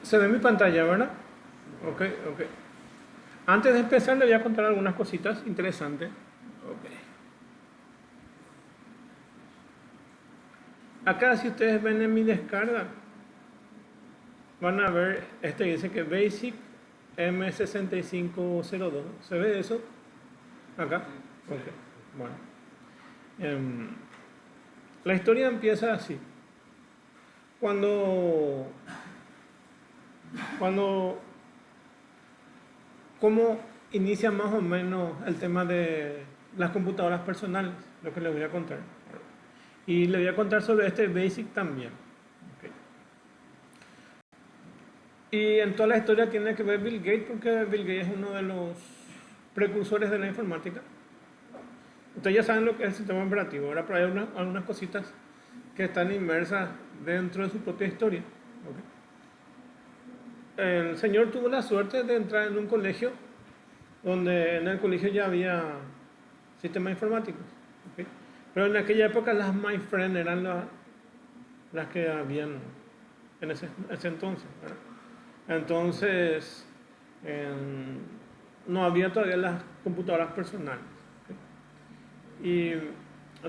Se ve mi pantalla, ¿verdad? Ok, ok. Antes de empezar le voy a contar algunas cositas interesantes. Ok. Acá si ustedes ven en mi descarga, van a ver, este dice que Basic M6502. ¿Se ve eso? Acá. Sí, sí. Ok. Bueno. Em, la historia empieza así. Cuando, cuando, ¿cómo inicia más o menos el tema de las computadoras personales? Lo que les voy a contar. Y le voy a contar sobre este Basic también. Ok. Y en toda la historia tiene que ver Bill Gates, porque Bill Gates es uno de los precursores de la informática. Ustedes ya saben lo que es el sistema operativo. Ahora, pero hay algunas cositas que están inmersas dentro de su propia historia. Ok. El señor tuvo la suerte de entrar en un colegio donde en el colegio ya había sistemas informáticos. Ok. Pero en aquella época las My Friend eran las que habían en ese entonces, ¿verdad? Entonces, no había todavía las computadoras personales. ¿Ok? Y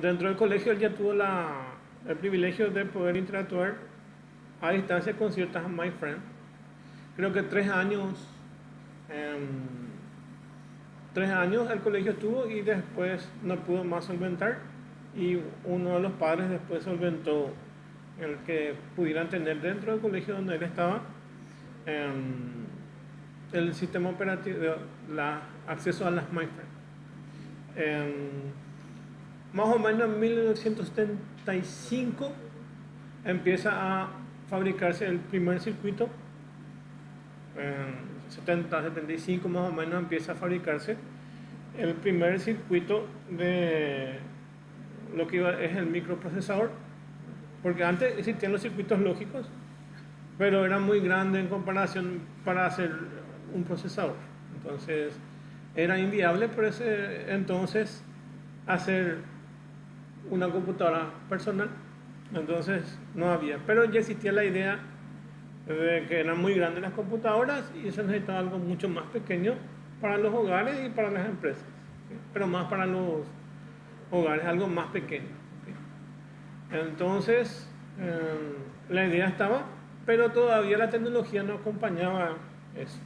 dentro del colegio él ya tuvo el privilegio de poder interactuar a distancia con ciertas My Friends. Creo que 3 años, 3 años el colegio estuvo y después no pudo más solventar. Y uno de los padres después solventó el que pudieran tener dentro del colegio donde él estaba el sistema operativo, acceso a las MyFriend. Más o menos en 1975 empieza a fabricarse el primer circuito. En 70, 75 más o menos empieza a fabricarse el primer circuito de lo que es el microprocesador. Porque antes existían los circuitos lógicos, pero era muy grande en comparación para hacer un procesador. Entonces era inviable por ese entonces hacer una computadora personal. Entonces no había, pero ya existía la idea de que eran muy grandes las computadoras y se necesitaba algo mucho más pequeño para los hogares y para las empresas, ¿sí? Pero más para los hogares, algo más pequeño, ¿sí? Entonces la idea estaba, pero todavía la tecnología no acompañaba eso.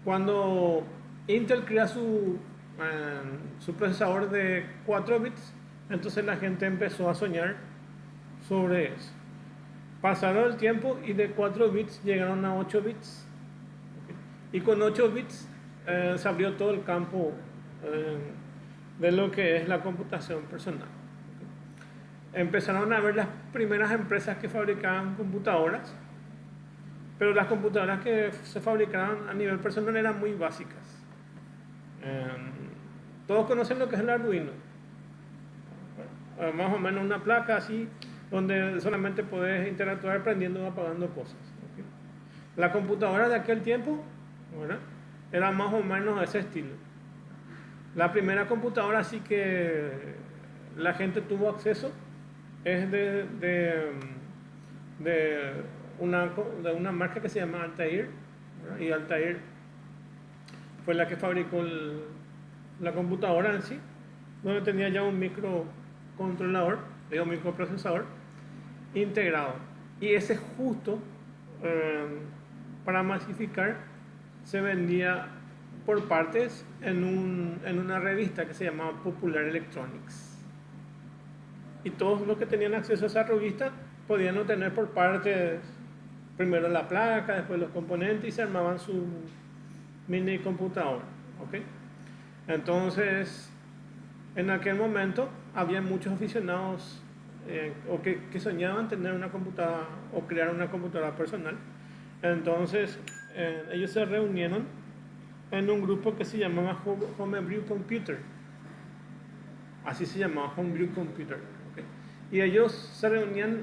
Cuando Intel crea su procesador de 4 bits, entonces la gente empezó a soñar sobre eso. Pasaron el tiempo y de 4 bits llegaron a 8 bits. Y con 8 bits se abrió todo el campo eh, de lo que es la computación personal. Empezaron a ver las primeras empresas que fabricaban computadoras, pero las computadoras que se fabricaban a nivel personal eran muy básicas. Eh, Todos conocen lo que es el Arduino. Más o menos una placa así, donde solamente puedes interactuar prendiendo o apagando cosas. ¿Okay? La computadora de aquel tiempo, ¿verdad?, era más o menos de ese estilo. La primera computadora así que la gente tuvo acceso es de una marca que se llama Altair, ¿verdad? Y Altair fue la que fabricó la computadora en sí, donde tenía ya un microcontrolador, un microprocesador integrado. Y ese justo eh, para masificar se vendía por partes en una revista que se llamaba Popular Electronics. Y todos los que tenían acceso a esa revista podían obtener por partes primero la placa, después los componentes y se armaban su mini computadora. ¿Okay? Entonces, en aquel momento había muchos aficionados o que soñaban tener una computadora o crear una computadora personal. Entonces, ellos se reunieron en un grupo que se llamaba Homebrew Computer. Así se llamaba, Homebrew Computer. ¿Okay? Y ellos se reunían,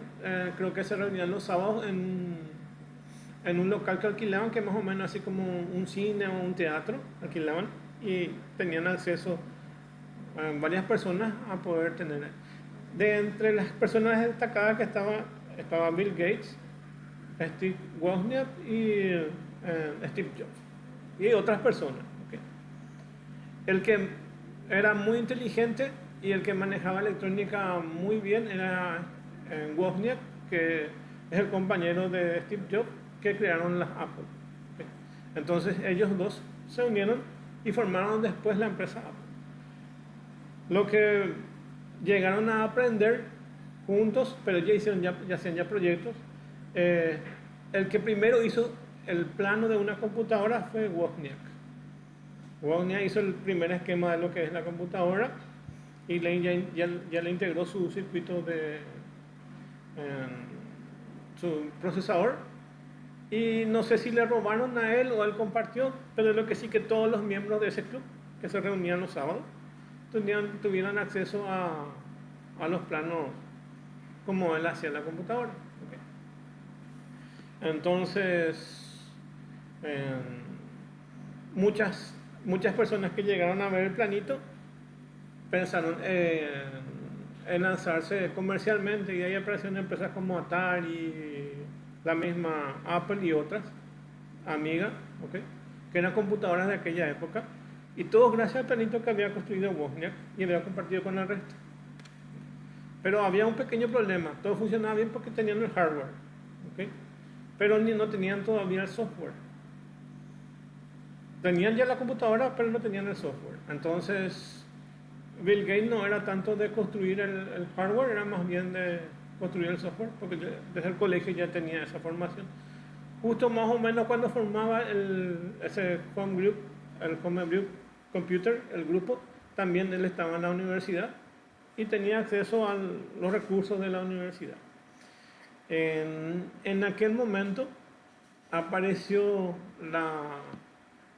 creo que se reunían los sábados en un local que alquilaban, que más o menos así como un cine o un teatro, alquilaban y tenían acceso a varias personas a poder tener. De entre las personas destacadas que estaba Bill Gates, Steve Wozniak y Steve Jobs y otras personas. ¿Okay? El que era muy inteligente y el que manejaba electrónica muy bien era Wozniak, que es el compañero de Steve Jobs que crearon las Apple. ¿Okay? Entonces ellos dos se unieron y formaron después la empresa Apple. Lo que llegaron a aprender juntos, pero ya hacían ya proyectos. eh, el que primero hizo el plano de una computadora fue Wozniak. Wozniak hizo el primer esquema de lo que es la computadora y ya le integró su circuito de su procesador. Y no sé si le robaron a él o él compartió, pero lo que sí que todos los miembros de ese club que se reunían los sábados tuvieran acceso a los planos como él hacía en la computadora. ¿Okay? Entonces, eh, muchas personas que llegaron a ver el planito pensaron en lanzarse comercialmente, y ahí aparecieron empresas como Atari, la misma Apple y otras, Amiga, ¿okay? Que eran computadoras de aquella época, y todo gracias al planito que había construido Wozniak y había compartido con el resto. Pero había un pequeño problema, todo funcionaba bien porque tenían el hardware, ¿okay? Pero no tenían todavía el software. Tenían ya la computadora, pero no tenían el software. Entonces, Bill Gates no era tanto de construir el hardware, era más bien de construir el software, porque desde el colegio ya tenía esa formación. Justo más o menos cuando formaba ese home group, el home group computer, el grupo, también él estaba en la universidad y tenía acceso a los recursos de la universidad. En aquel momento apareció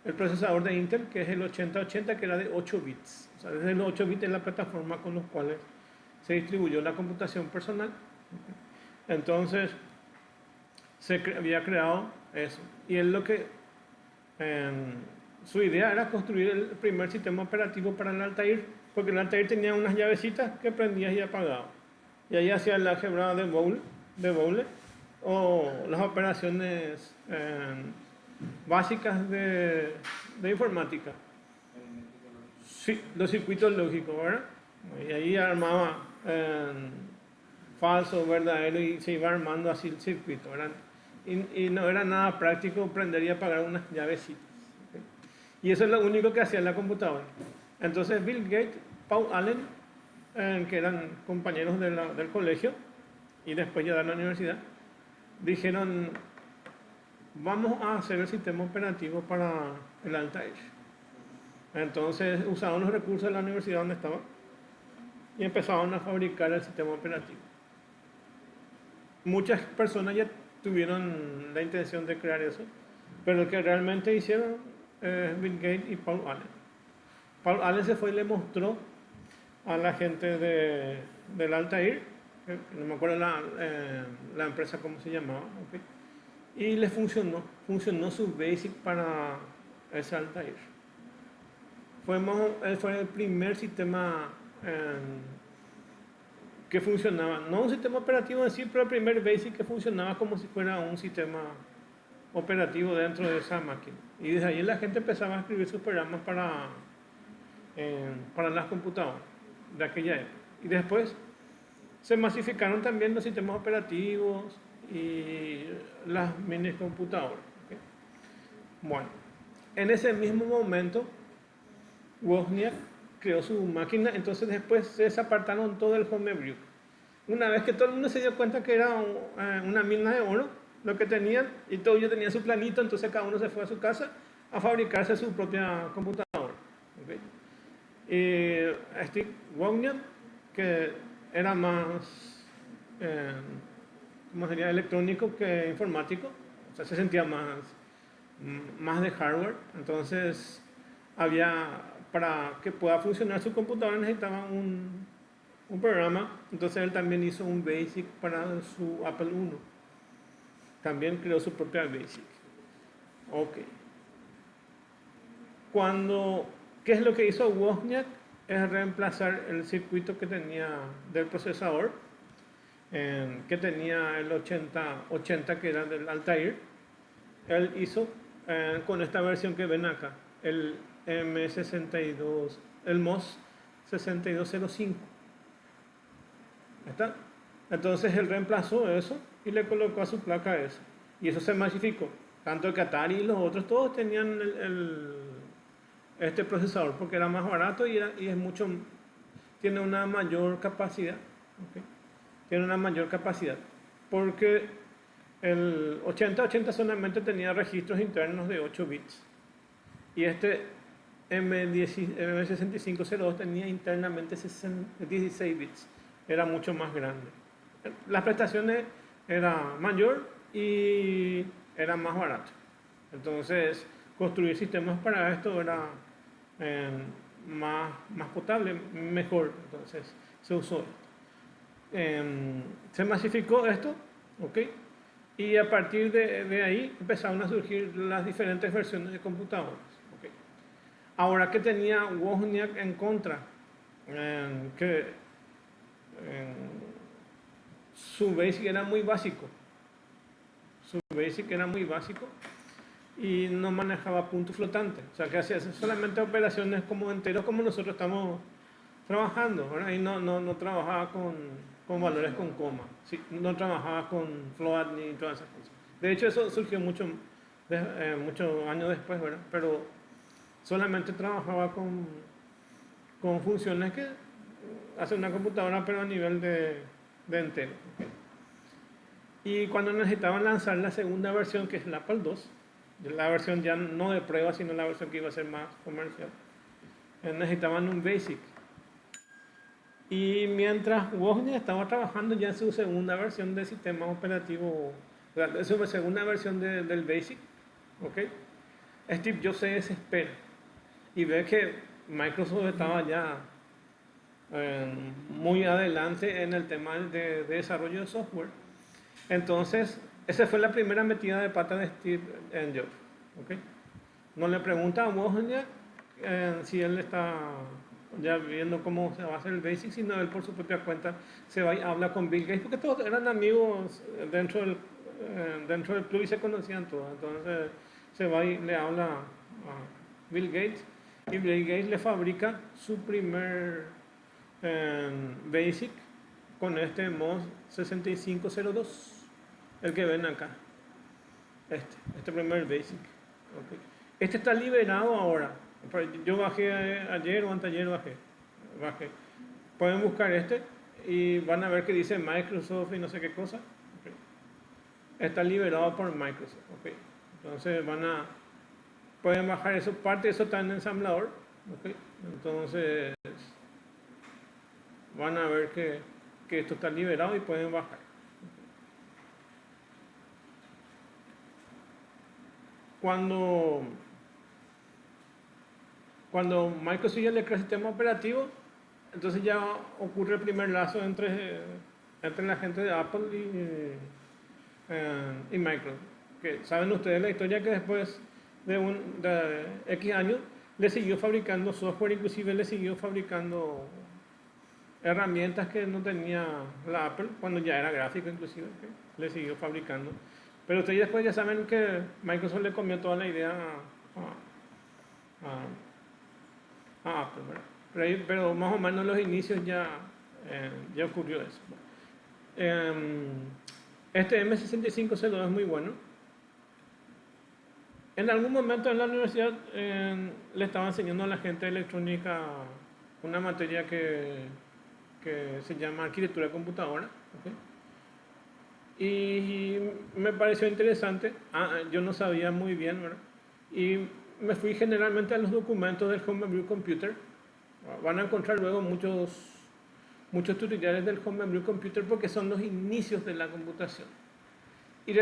el procesador de Intel, que es el 8080, que era de 8 bits. O sea, desde los 8 bits es la plataforma con los cuales se distribuyó la computación personal. Entonces, había creado eso. Y él su idea era construir el primer sistema operativo para el Altair, porque el Altair tenía unas llavecitas que prendías y apagabas. Y ahí hacía la álgebra de Boolean o las operaciones básicas de informática. Sí, los circuitos lógicos, ¿verdad? Y ahí armaba falso, verdadero, y se iba armando así el circuito, ¿verdad? Y no era nada práctico prender y apagar unas llavecitas. ¿Okay? Y eso es lo único que hacía en la computadora. Entonces Bill Gates, Paul Allen, que eran compañeros del colegio y después ya de la universidad, dijeron: vamos a hacer el sistema operativo para el Altair. Entonces usaron los recursos de la universidad donde estaba y empezaron a fabricar el sistema operativo. Muchas personas ya tuvieron la intención de crear eso, pero el que realmente hicieron es Bill Gates y Paul Allen. Paul Allen se fue y le mostró a la gente del Altair, no me acuerdo la empresa cómo se llamaba, ¿okay? Y le funcionó su BASIC para ese Altair. Fue el primer sistema que funcionaba, no un sistema operativo en sí, pero el primer BASIC que funcionaba como si fuera un sistema operativo dentro de esa máquina. Y desde ahí la gente empezaba a escribir sus programas para las computadoras de aquella época. Y después se masificaron también los sistemas operativos y las mini computadoras. ¿Okay? Bueno, en ese mismo momento Wozniak creó su máquina, entonces después se desapartaron todo el homebrew. Una vez que todo el mundo se dio cuenta que era una mina de oro lo que tenían, y todo ellos tenían su planito, entonces cada uno se fue a su casa a fabricarse su propia computadora. ¿Okay? Y Steve Wozniak, que era más, ¿cómo sería?, electrónico que informático, o sea, se sentía más de hardware, entonces para que pueda funcionar su computadora necesitaba un programa, entonces él también hizo un BASIC para su Apple I. También creó su propia BASIC. Ok. ¿Qué es lo que hizo Wozniak? Es reemplazar el circuito que tenía del procesador que tenía el 80 que era del Altair. Él hizo con esta versión que ven acá, el M62, el MOS 6205. ¿Está? Entonces él reemplazó eso y le colocó a su placa eso. Y eso se masificó. Tanto que Atari y los otros todos tenían este procesador porque era más barato y es mucho, tiene una mayor capacidad. ¿Okay? Tiene una mayor capacidad. Porque el 8080 solamente tenía registros internos de 8 bits. Y este M6502 tenía internamente 16 bits. Era mucho más grande. Las prestaciones eran mayor y era más barato. Entonces, construir sistemas para esto era más potable, mejor. Entonces, se usó esto. Se masificó esto, ¿ok? Y a partir de ahí empezaron a surgir las diferentes versiones de computadoras. ¿Okay? Ahora, ¿qué tenía Wozniak en contra? Su BASIC era muy básico. Su BASIC era muy básico y no manejaba puntos flotantes. O sea, que hacía solamente operaciones como enteros como nosotros estamos trabajando, ¿verdad? Y no trabajaba con valores con coma. Sí, no trabajaba con float ni todas esas cosas. De hecho, eso surgió muchos años después, ¿verdad? Pero solamente trabajaba con funciones que hace una computadora, pero a nivel de entero. ¿Okay? Y cuando necesitaban lanzar la segunda versión, que es el Apple II, la versión ya no de prueba, sino la versión que iba a ser más comercial, necesitaban un BASIC. Y mientras Wozniak estaba trabajando ya en su segunda versión del sistema operativo, su segunda versión del BASIC, ¿okay? Steve Jobs se desespera y ve que Microsoft estaba ya muy adelante en el tema de desarrollo de software. Entonces, esa fue la primera metida de pata de Steve Jobs. ¿Okay? No le pregunta a Wozniak si él está ya viendo cómo se va a hacer el BASIC, sino él por su propia cuenta se va y habla con Bill Gates, porque todos eran amigos dentro del club y se conocían todos. Entonces se va y le habla a Bill Gates y Bill Gates le fabrica su primer BASIC con este MOS 6502, el que ven acá, este primer BASIC. Okay. Este está liberado ahora. Yo bajé ayer o anteayer bajé. Pueden buscar este y van a ver que dice Microsoft y no sé qué cosa. Okay. Está liberado por Microsoft. Okay. Entonces pueden bajar eso, parte de eso está en el ensamblador. Okay. Entonces van a ver que esto está liberado y pueden bajar. Cuando Microsoft ya le crea el sistema operativo, entonces ya ocurre el primer lazo entre la gente de Apple y Microsoft. Que saben ustedes la historia que después de X años le siguió fabricando software, inclusive le siguió fabricando herramientas que no tenía la Apple, cuando ya era gráfico inclusive, ¿okay? Le siguió fabricando. Pero ustedes después ya saben que Microsoft le comió toda la idea a Apple, ¿verdad? Pero más o menos en los inicios ya ocurrió eso. Este M6502 es muy bueno. En algún momento en la universidad le estaba enseñando a la gente de electrónica una materia que se llama arquitectura de computadora. ¿Okay? Y me pareció interesante. Yo no sabía muy bien, ¿verdad? Y me fui generalmente a los documentos del Homebrew Computer. Van a encontrar luego muchos tutoriales del Homebrew Computer porque son los inicios de la computación. Y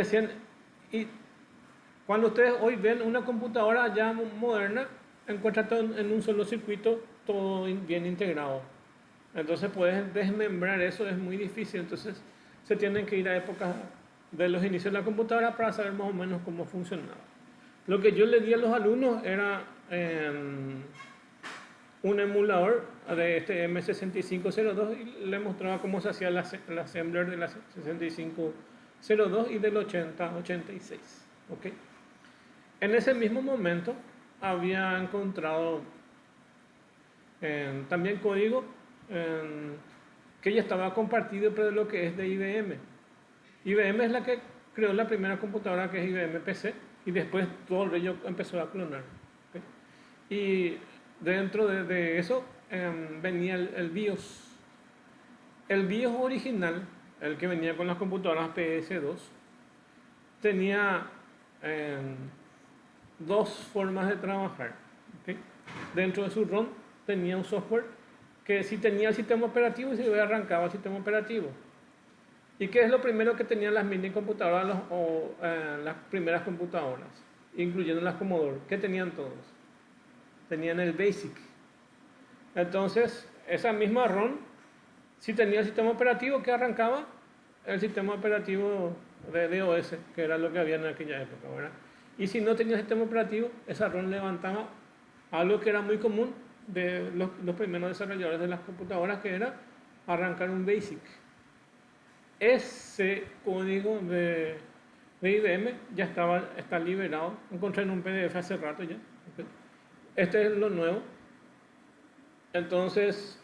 cuando ustedes hoy ven una computadora ya moderna, encuentran todo en un solo circuito, todo bien integrado. Entonces puedes desmembrar eso, es muy difícil. Entonces se tienen que ir a épocas de los inicios de la computadora para saber más o menos cómo funcionaba. Lo que yo le di a los alumnos era un emulador de este M6502 y le mostraba cómo se hacía el assembler de la 6502 y del 8086. ¿Ok? En ese mismo momento había encontrado también código que ya estaba compartido, pero de lo que es de IBM. IBM es la que creó la primera computadora, que es IBM PC, y después todo el rollo empezó a clonar. ¿Okay? Y dentro de eso venía el BIOS. El BIOS original, el que venía con las computadoras PS2, tenía dos formas de trabajar. ¿Okay? Dentro de su ROM tenía un software que si tenía el sistema operativo se arrancaba el sistema operativo. ¿Y qué es lo primero que tenían las mini computadoras o las primeras computadoras, incluyendo las Commodore? ¿Qué tenían todos? Tenían el BASIC. Entonces, esa misma ROM, si tenía el sistema operativo, que arrancaba el sistema operativo de DOS, que era lo que había en aquella época, ¿verdad? Y si no tenía sistema operativo, esa ROM levantaba algo que era muy común de los primeros desarrolladores de las computadoras, que era arrancar un BASIC. Ese código de IBM ya está liberado. Encontré en un PDF hace rato ya. ¿Okay? Este es lo nuevo. Entonces,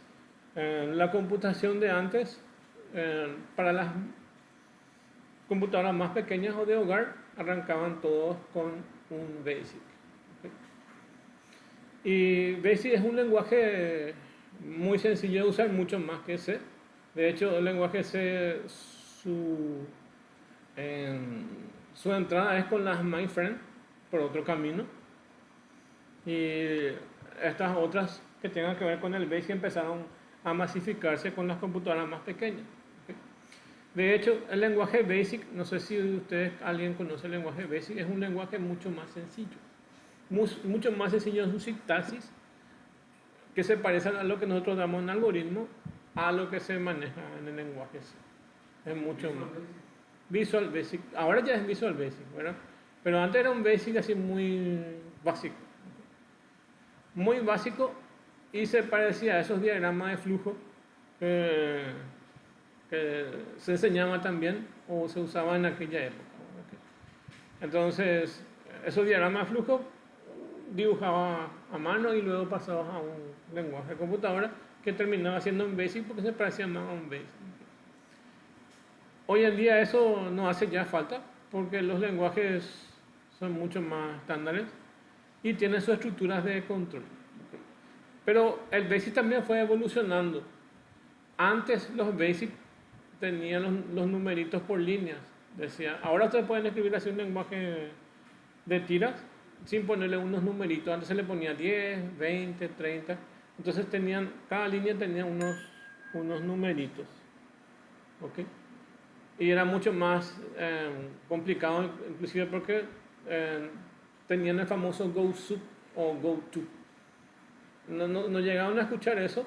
la computación de antes, para las computadoras más pequeñas o de hogar, arrancaban todos con un BASIC. ¿Okay? Y BASIC es un lenguaje muy sencillo de usar, mucho más que C. De hecho, el lenguaje C, su entrada es con las mainframe, por otro camino. Y estas otras que tengan que ver con el BASIC empezaron a masificarse con las computadoras más pequeñas. ¿Okay? De hecho, el lenguaje BASIC, no sé si alguien conoce el lenguaje BASIC, es un lenguaje mucho más sencillo. Mucho más sencillo en su sintaxis, que se parece a lo que nosotros damos en algoritmo, a lo que se maneja en el lenguaje C. Es mucho más. Visual Basic. Ahora ya es Visual Basic, ¿verdad? Pero antes era un Basic así muy básico. Muy básico, y se parecía a esos diagramas de flujo que se enseñaba también o se usaba en aquella época. ¿Okay? Entonces, esos diagramas de flujo dibujaba a mano y luego pasaba a un lenguaje de computadora que terminaba siendo un BASIC porque se parecía más a un BASIC. Hoy en día eso no hace ya falta porque los lenguajes son mucho más estándares y tienen sus estructuras de control. Pero el BASIC también fue evolucionando. Antes los BASIC tenían los numeritos por líneas. Decía, ahora ustedes pueden escribir así un lenguaje de tiras sin ponerle unos numeritos. Antes se le ponía 10, 20, 30. Entonces cada línea tenía unos numeritos. ¿Okay? Y era mucho más complicado, inclusive porque tenían el famoso goSUB o goTo. No llegaron a escuchar eso.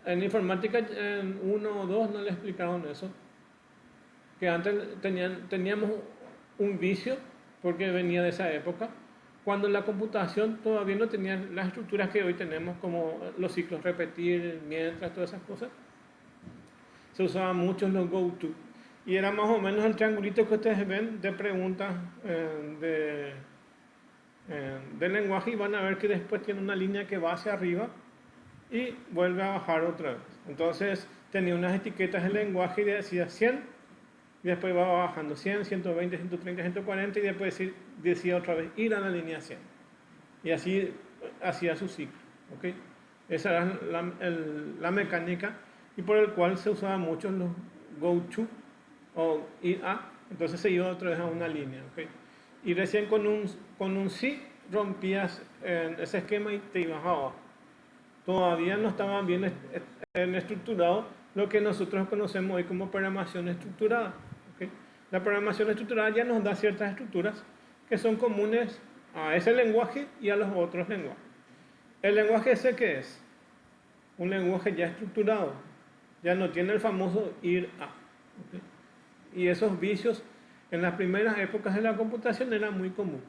En informática en 1 o 2 no le explicaron eso. Que antes teníamos un vicio, porque venía de esa época, cuando la computación todavía no tenía las estructuras que hoy tenemos, como los ciclos repetir, mientras, todas esas cosas. Se usaban mucho los goTo. Y era más o menos el triangulito que ustedes ven de preguntas del lenguaje, y van a ver que después tiene una línea que va hacia arriba y vuelve a bajar otra vez. Entonces tenía unas etiquetas del lenguaje y decía 100, y después va bajando 100, 120, 130, 140, y después decía otra vez ir a la línea 100. Y así hacía su ciclo. ¿Okay? Esa era la mecánica, y por el cual se usaban mucho los goTo o ir a, entonces se iba otra vez a una línea. ¿Okay? Y recién con un sí rompías ese esquema y te ibas abajo. Todavía no estaba bien estructurado lo que nosotros conocemos hoy como programación estructurada. ¿Okay? La programación estructurada ya nos da ciertas estructuras que son comunes a ese lenguaje y a los otros lenguajes. ¿El lenguaje ese qué es? Un lenguaje ya estructurado. Ya no tiene el famoso ir a. ¿Okay? Y esos vicios en las primeras épocas de la computación era muy común.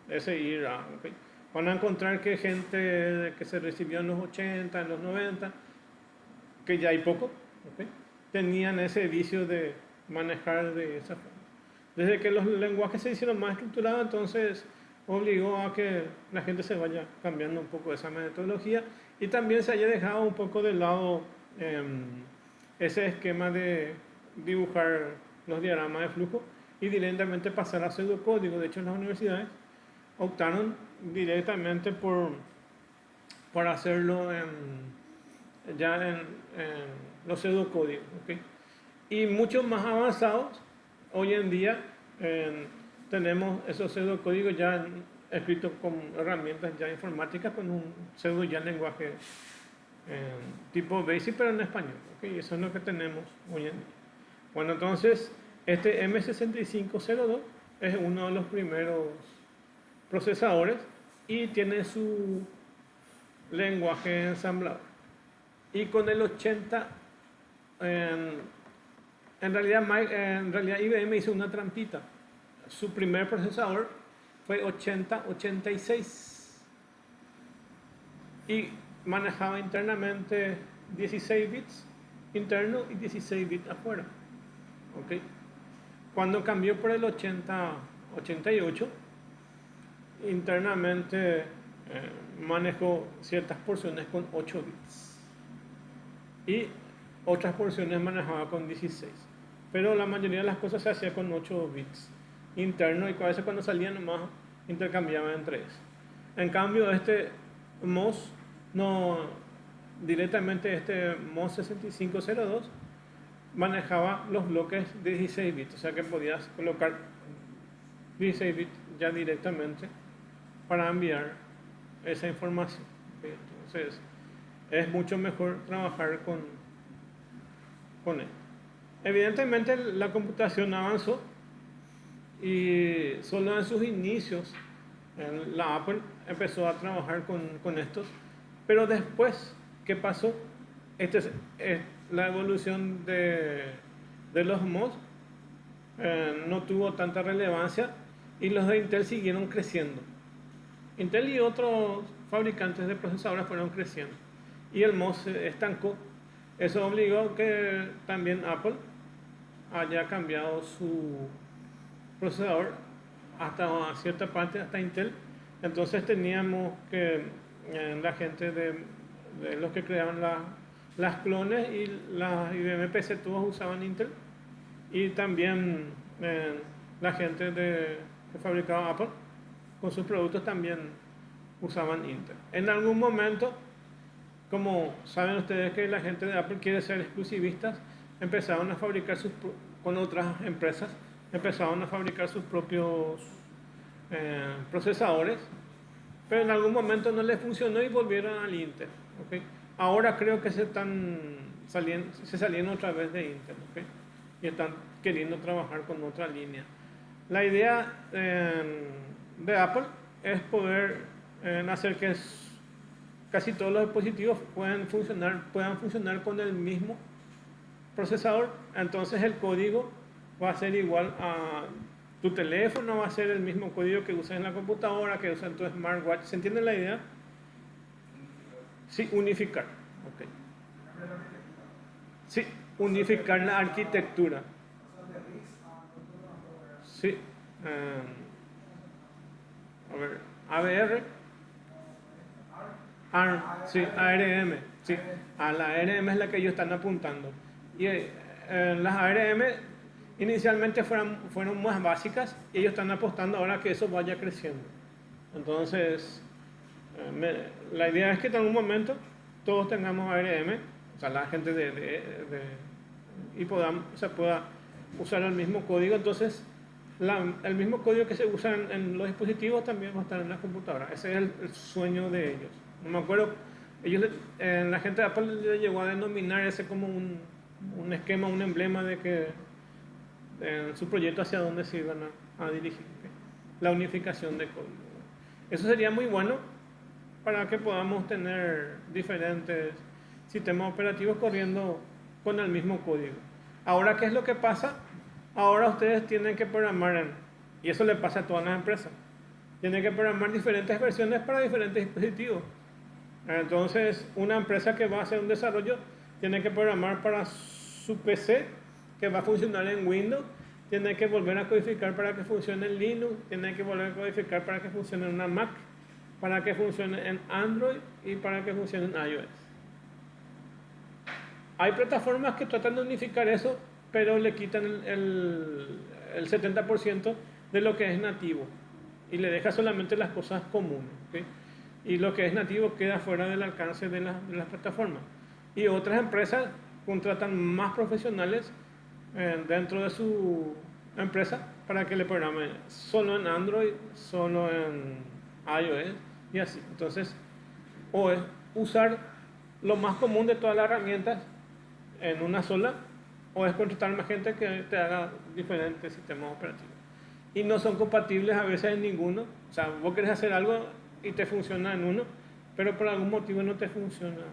Ese ir a. ¿Okay? Van a encontrar que gente que se recibió en los 80, en los 90, que ya hay poco, ¿ok? Tenían ese vicio de manejar de esa forma. Desde que los lenguajes se hicieron más estructurados, entonces obligó a que la gente se vaya cambiando un poco esa metodología y también se haya dejado un poco de lado ese esquema de dibujar los diagramas de flujo y directamente pasar a pseudocódigo. De hecho, en las universidades optaron directamente por hacerlo ya en los pseudocódigos, ¿okay? Y muchos más avanzados, hoy en día tenemos esos pseudocódigos ya escritos con herramientas ya informáticas, con un pseudo ya lenguaje tipo BASIC, pero en español, ¿okay? Eso es lo que tenemos hoy en día. Bueno, entonces, este M6502 es uno de los primeros procesadores y tiene su lenguaje ensamblador. Y con el 80, en realidad IBM hizo una trampita. Su primer procesador fue 8086 y manejaba internamente 16 bits interno y 16 bits afuera. ¿Okay? Cuando cambió por el 8088, internamente manejó ciertas porciones con 8 bits y otras porciones manejaba con 16, pero la mayoría de las cosas se hacía con 8 bits interno y a veces cuando salían nomás intercambiaban entre ellos. En cambio este MOS no, directamente este MOS 6502 manejaba los bloques de 16 bits, o sea que podías colocar 16 bits ya directamente para enviar esa información. ¿Okay? Entonces es mucho mejor trabajar con él. Evidentemente la computación avanzó y solo en sus inicios la Apple empezó a trabajar con estos, pero después, ¿qué pasó? La evolución de los MOS no tuvo tanta relevancia y los de Intel siguieron creciendo. Intel y otros fabricantes de procesadores fueron creciendo y el MOS se estancó. Eso obligó que también Apple haya cambiado su procesador hasta cierta parte, hasta Intel. Entonces teníamos que la gente de los que creaban las clones y las IBM PC todos usaban Intel y también la gente que fabricaba Apple con sus productos también usaban Intel. En algún momento, como saben ustedes que la gente de Apple quiere ser exclusivistas, empezaron a fabricar con otras empresas, empezaron a fabricar sus propios procesadores, pero en algún momento no les funcionó y volvieron al Intel. ¿Okay? Ahora creo que se salieron otra vez de Intel, ¿okay? Y están queriendo trabajar con otra línea. La idea de Apple es poder hacer que casi todos los dispositivos puedan funcionar con el mismo procesador. Entonces el código va a ser igual a tu teléfono, va a ser el mismo código que usas en la computadora, que usas en tu smartwatch. ¿Se entiende la idea? Sí, unificar. Okay. Sí, unificar la arquitectura. Sí. A ver, ABR. ARM, sí, ARM. Sí, a la ARM es la que ellos están apuntando. Y las ARM inicialmente fueron más básicas y ellos están apostando ahora que eso vaya creciendo. Entonces, la idea es que en algún momento todos tengamos ARM, o sea, la gente y se pueda usar el mismo código. Entonces, el mismo código que se usa en los dispositivos también va a estar en las computadoras. Ese es el sueño de ellos. No me acuerdo, la gente de Apple le llegó a denominar ese como un esquema, un emblema de que en su proyecto hacia dónde se iban a dirigir. La unificación de código. Eso sería muy bueno para que podamos tener diferentes sistemas operativos corriendo con el mismo código. Ahora, ¿qué es lo que pasa? Ahora ustedes tienen que programar y eso le pasa a todas las empresas. tiene que programar diferentes versiones para diferentes dispositivos. Entonces, una empresa que va a hacer un desarrollo tiene que programar para su PC, que va a funcionar en Windows, tiene que volver a codificar para que funcione en Linux, tiene que volver a codificar para que funcione en una Mac, para que funcione en Android y para que funcione en iOS. Hay plataformas que tratan de unificar eso, pero le quitan el 70% de lo que es nativo y le deja solamente las cosas comunes, ¿okay? Y lo que es nativo queda fuera del alcance de las plataformas. Y otras empresas contratan más profesionales dentro de su empresa para que le programen solo en Android, solo en iOS y así. Entonces, o es usar lo más común de todas las herramientas en una sola, o es contratar más gente que te haga diferentes sistemas operativos. Y no son compatibles a veces en ninguno. O sea, vos querés hacer algo y te funciona en uno, pero por algún motivo no te funciona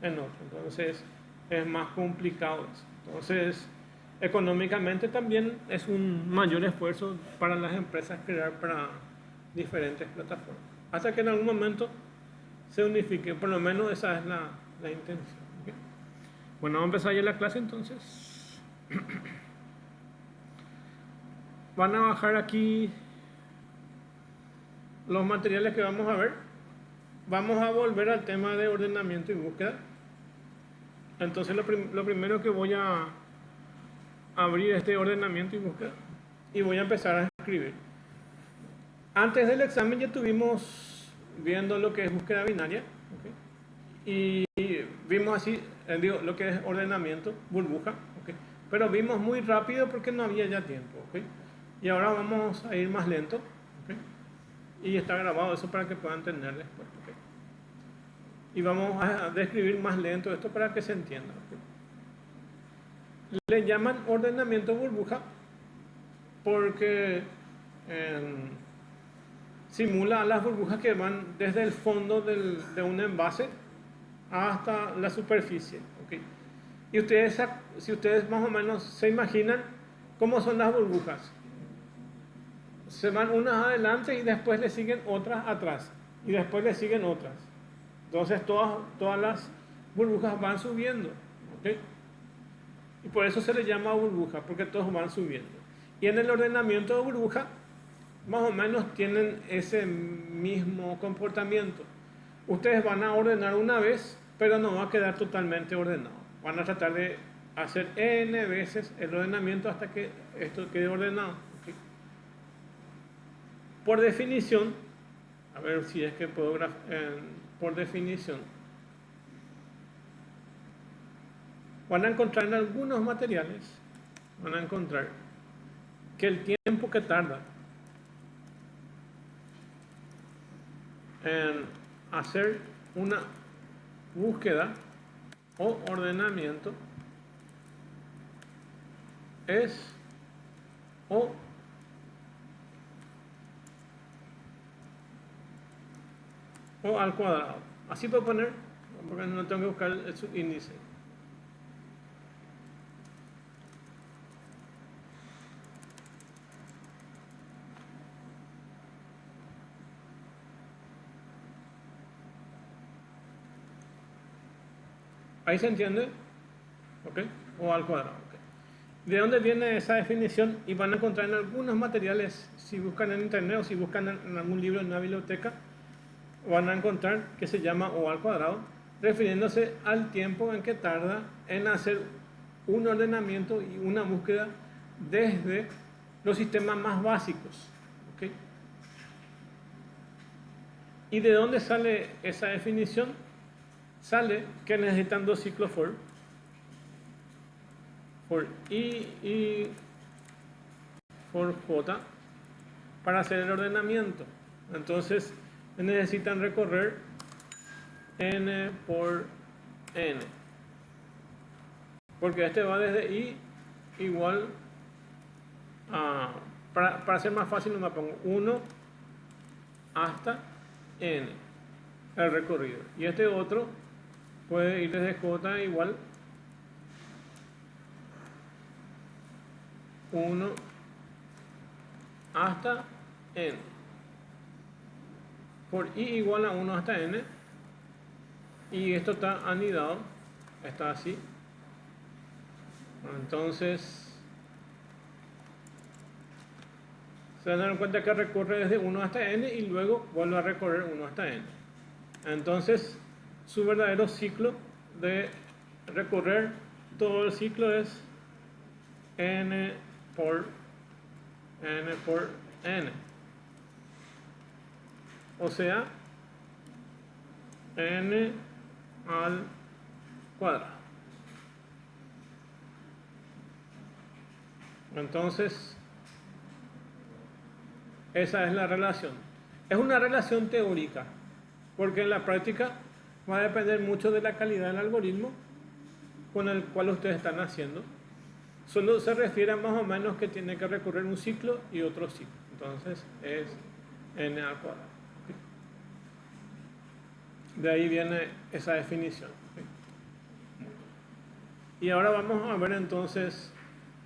en otro. Entonces, es más complicado eso. Entonces, económicamente también es un mayor esfuerzo para las empresas crear para diferentes plataformas. Hasta que en algún momento se unifique, por lo menos esa es la intención. ¿Okay? Bueno, vamos a empezar ya la clase entonces. Van a bajar aquí los materiales que vamos a ver. Vamos a volver al tema de ordenamiento y búsqueda. Entonces lo primero que voy a abrir este ordenamiento y búsqueda y voy a empezar a escribir. Antes del examen ya estuvimos viendo lo que es búsqueda binaria, ¿okay? Y vimos así, lo que es ordenamiento, burbuja, ¿okay? Pero vimos muy rápido porque no había ya tiempo, ¿okay? Y ahora vamos a ir más lento, ¿okay? Y está grabado eso para que puedan entender después, ¿okay? Y vamos a describir más lento esto para que se entienda, ¿okay? Le llaman ordenamiento burbuja porque simula las burbujas que van desde el fondo de un envase hasta la superficie, ¿okay? Y ustedes, si ustedes más o menos se imaginan cómo son las burbujas, se van unas adelante y después le siguen otras atrás y después le siguen otras. Entonces todas las burbujas van subiendo, ¿okay? Y por eso se le llama burbuja, porque todos van subiendo. Y en el ordenamiento de burbuja más o menos tienen ese mismo comportamiento. Ustedes van a ordenar una vez, pero no va a quedar totalmente ordenado. Van a tratar de hacer n veces el ordenamiento hasta que esto quede ordenado, ¿okay? Por definición, a ver si es que puedo por definición, van a encontrar en algunos materiales, van a encontrar que el tiempo que tarda en hacer una búsqueda o ordenamiento es O al cuadrado. Así puedo poner, porque no tengo que buscar el subíndice. ¿Ahí se entiende? ¿Ok? O al cuadrado. ¿Okay? ¿De dónde viene esa definición? Y van a encontrar en algunos materiales, si buscan en internet o si buscan en algún libro en una biblioteca, van a encontrar que se llama O al cuadrado, refiriéndose al tiempo en que tarda en hacer un ordenamiento y una búsqueda desde los sistemas más básicos. ¿Okay? ¿Y de dónde sale esa definición? Sale que necesitan dos ciclos for i y for j para hacer el ordenamiento. Entonces necesitan recorrer n por n, porque este va desde i igual a, para hacer más fácil me pongo 1 hasta n el recorrido, y este otro puede ir desde j igual 1 hasta n. por i igual a 1 hasta n, y esto está anidado, está así. Entonces se van a dar cuenta que recorre desde 1 hasta n y luego vuelve a recorrer 1 hasta n. Entonces su verdadero ciclo de recorrer todo el ciclo es n por n, o sea, n al cuadrado. Entonces esa es la relación. Es una relación teórica, porque en la práctica va a depender mucho de la calidad del algoritmo con el cual ustedes están haciendo. Solo se refiere a más o menos que tiene que recorrer un ciclo y otro ciclo. Entonces es n al cuadrado. De ahí viene esa definición. Y ahora vamos a ver entonces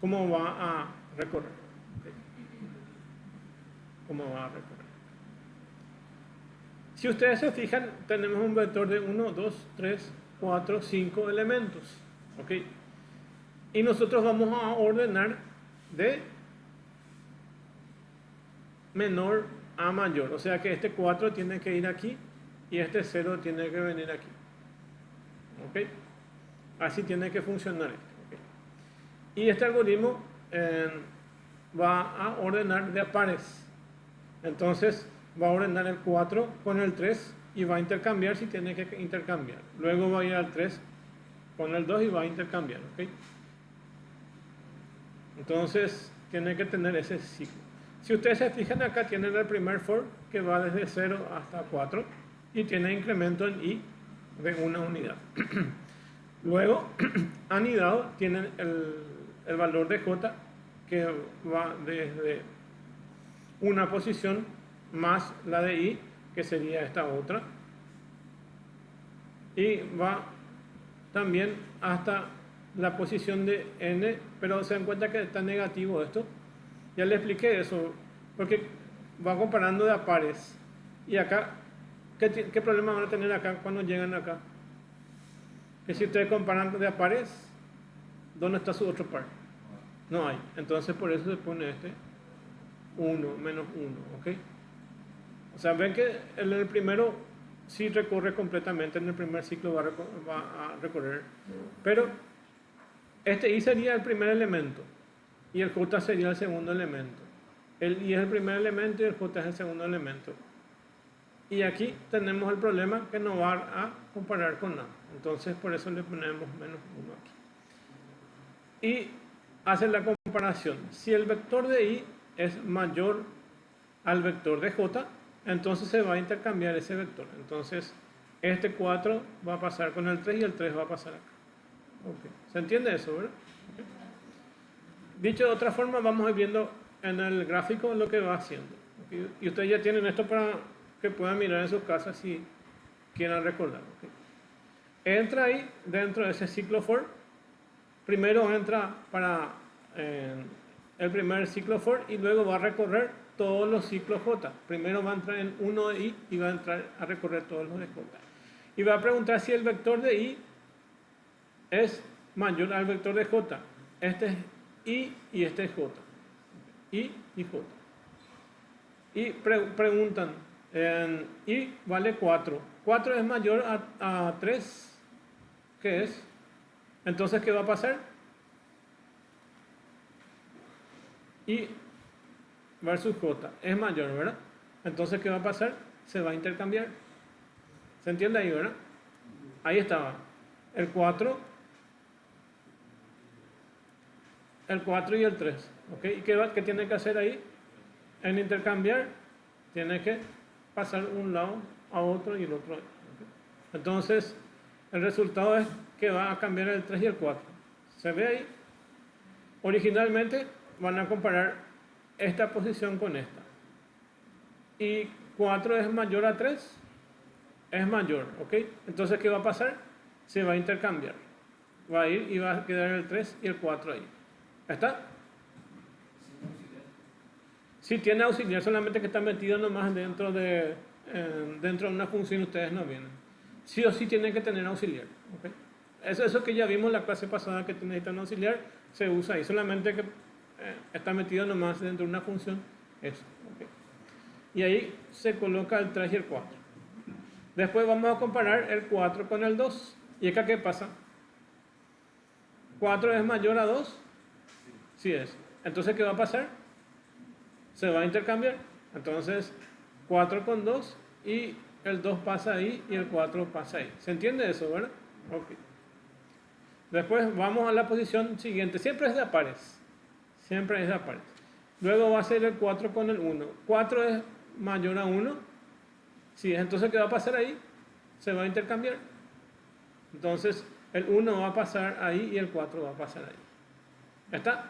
cómo va a recorrer. Cómo va a recorrer. Si ustedes se fijan, tenemos un vector de 1, 2, 3, 4, 5 elementos. ¿Ok? Y nosotros vamos a ordenar de menor a mayor. O sea que este 4 tiene que ir aquí y este 0 tiene que venir aquí. ¿Ok? Así tiene que funcionar esto. ¿Okay? Y este algoritmo va a ordenar de a pares. Entonces va a ordenar el 4 con el 3 y va a intercambiar si tiene que intercambiar. Luego va a ir al 3 con el 2 y va a intercambiar. ¿Okay? Entonces tiene que tener ese ciclo. Si ustedes se fijan acá, tienen el primer for que va desde 0 hasta 4 y tiene incremento en i de una unidad. Luego, anidado, tienen el valor de j que va desde una posición más la de i, que sería esta otra, y va también hasta la posición de n, pero se dan cuenta que está negativo esto. Ya les expliqué eso, porque va comparando de a pares. Y acá, ¿qué problema van a tener acá cuando llegan acá? Que si ustedes comparan de a pares, ¿dónde está su otro par? No hay. Entonces por eso se pone este 1 menos 1, ¿ok? O sea, ven que en el primero sí recorre completamente, en el primer ciclo va a recorrer, pero este i sería el primer elemento y el j sería el segundo elemento. El i es el primer elemento y el j es el segundo elemento. Y aquí tenemos el problema que no va a comparar con nada. Entonces por eso le ponemos menos 1 aquí. Y hace la comparación. Si el vector de i es mayor al vector de j, entonces se va a intercambiar ese vector. Entonces este 4 va a pasar con el 3 y el 3 va a pasar acá. Okay. ¿Se entiende eso, verdad? Okay. Dicho de otra forma, vamos a ir viendo en el gráfico lo que va haciendo. Okay. Y ustedes ya tienen esto para que puedan mirar en sus casas si quieran recordar. Okay. Entra ahí dentro de ese ciclo for. Primero entra para el primer ciclo for y luego va a recorrer todos los ciclos j. Primero va a entrar en uno de i y va a entrar a recorrer todos los de j. Y va a preguntar si el vector de i es mayor al vector de j. Este es i y este es j. I y j. Y preguntan, i vale 4. 4 es mayor a 3. ¿Qué es? Entonces, ¿qué va a pasar? I versus j es mayor, ¿verdad? Entonces, ¿qué va a pasar? Se va a intercambiar. ¿Se entiende ahí, verdad? Ahí estaba. El 4 y el 3. ¿Ok? ¿Y qué tiene que hacer ahí? En intercambiar, tiene que pasar un lado a otro y el otro. ¿Okay? Entonces, el resultado es que va a cambiar el 3 y el 4. ¿Se ve ahí? Originalmente van a comparar esta posición con esta. Y 4 es mayor a 3, es mayor, ¿ok? Entonces, ¿qué va a pasar? Se va a intercambiar. Va a ir y va a quedar el 3 y el 4 ahí. ¿Está? Sí tiene auxiliar, solamente que está metido nomás dentro de dentro de una función ustedes no vienen. Sí o sí tienen que tener auxiliar. ¿Okay? Eso que ya vimos en la clase pasada que necesitan auxiliar, se usa ahí. Solamente que está metido nomás dentro de una función. Eso. ¿Okay? Y ahí se coloca el 3 y el 4. Después vamos a comparar el 4 con el 2. ¿Y acá qué pasa? ¿4 es mayor a 2? Sí es. Entonces, ¿qué va a pasar? Se va a intercambiar. Entonces, 4 con 2 y el 2 pasa ahí y el 4 pasa ahí. ¿Se entiende eso, verdad? Ok. Después vamos a la posición siguiente. Siempre es de a pares. Siempre es de a pares. Luego va a ser el 4 con el 1. 4 es mayor a 1. Sí, entonces, ¿qué va a pasar ahí? Se va a intercambiar. Entonces, el 1 va a pasar ahí y el 4 va a pasar ahí. ¿Ya está?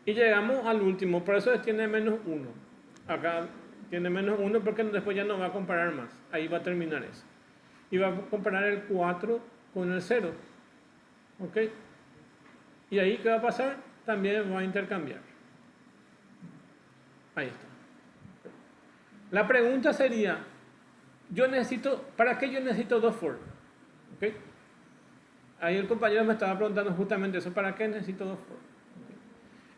Y llegamos al último. Por eso tiene menos 1. Acá tiene menos 1 porque después ya no va a comparar más. Ahí va a terminar eso. Y va a comparar el 4 con el 0. ¿Ok? Y ahí, ¿qué va a pasar? También va a intercambiar. Ahí está. La pregunta sería, ¿para qué yo necesito 2 for? ¿Ok? Ahí el compañero me estaba preguntando justamente eso, ¿para qué necesito 2 for?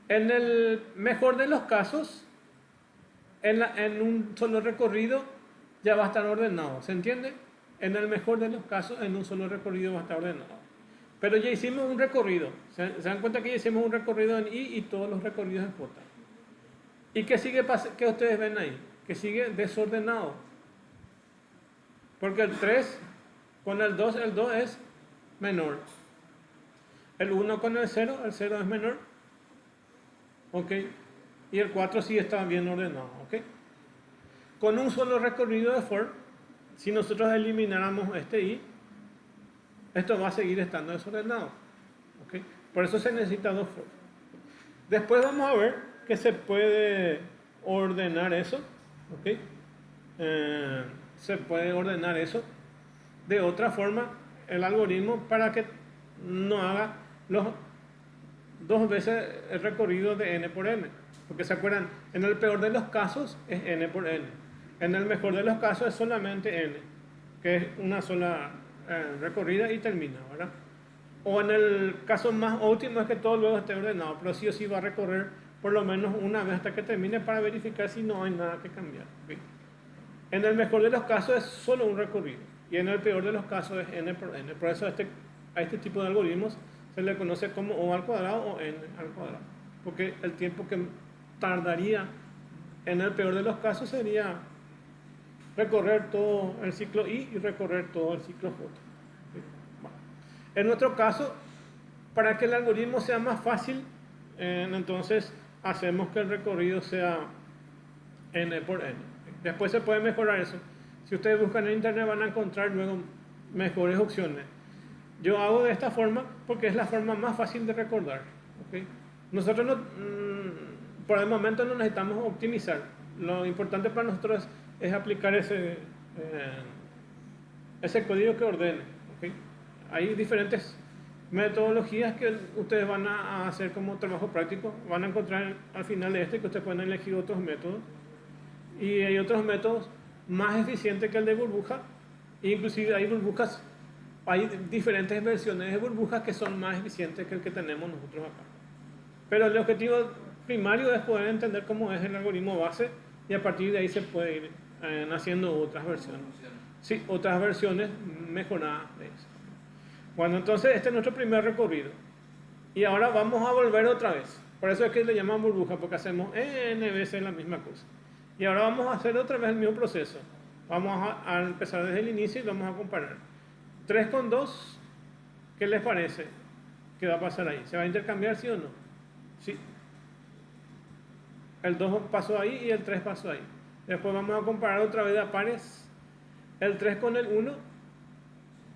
En el mejor de los casos, en un solo recorrido ya va a estar ordenado, ¿se entiende? En el mejor de los casos, en un solo recorrido va a estar ordenado. Pero ya hicimos un recorrido, ¿se dan cuenta que ya hicimos un recorrido en I y todos los recorridos en J? ¿Y qué sigue, qué ustedes ven ahí? Que sigue desordenado. Porque el 3 con el 2 es menor. El 1 con el 0 es menor. ¿Ok? Y el 4 sí está bien ordenado. ¿Ok? Con un solo recorrido de for, si nosotros elimináramos este I, esto va a seguir estando desordenado. ¿Ok? Por eso se necesita 2 for. Después vamos a ver que se puede ordenar eso. ¿Ok? Se puede ordenar eso de otra forma, el algoritmo, para que no haga los 2 veces el recorrido de n por n. Porque se acuerdan, en el peor de los casos es n por n. En el mejor de los casos es solamente n, que es una sola recorrida y termina, ¿verdad? O en el caso más óptimo es que todo luego esté ordenado, pero sí o sí va a recorrer por lo menos una vez hasta que termine para verificar si no hay nada que cambiar. ¿Okay? En el mejor de los casos es solo un recorrido y en el peor de los casos es n por n. Por eso a este tipo de algoritmos se le conoce como o al cuadrado o n al cuadrado. Porque el tiempo que tardaría en el peor de los casos sería recorrer todo el ciclo I y recorrer todo el ciclo J. Bueno. En nuestro caso, para que el algoritmo sea más fácil, entonces hacemos que el recorrido sea n por n. Después se puede mejorar eso. Si ustedes buscan en internet van a encontrar luego mejores opciones. Yo hago de esta forma porque es la forma más fácil de recordar. ¿Okay? Nosotros no, por el momento no necesitamos optimizar. Lo importante para nosotros es aplicar ese código que ordene. ¿Okay? Hay diferentes metodologías que ustedes van a hacer como trabajo práctico. Van a encontrar al final de que ustedes pueden elegir otros métodos. Y hay otros métodos más eficientes que el de burbuja. Inclusive hay diferentes versiones de burbujas que son más eficientes que el que tenemos nosotros acá. Pero el objetivo primario es poder entender cómo es el algoritmo base y a partir de ahí se puede ir haciendo otras versiones. Sí, otras versiones mejoradas de eso. Bueno, entonces este es nuestro primer recorrido. Y ahora vamos a volver otra vez. Por eso es que le llaman burbuja, porque hacemos n veces la misma cosa. Y ahora vamos a hacer otra vez el mismo proceso. Vamos a empezar desde el inicio y vamos a comparar. 3 con 2, ¿qué les parece? ¿Qué va a pasar ahí? ¿Se va a intercambiar sí o no? Sí. El 2 pasó ahí y el 3 pasó ahí. Después vamos a comparar otra vez a pares. El 3 con el 1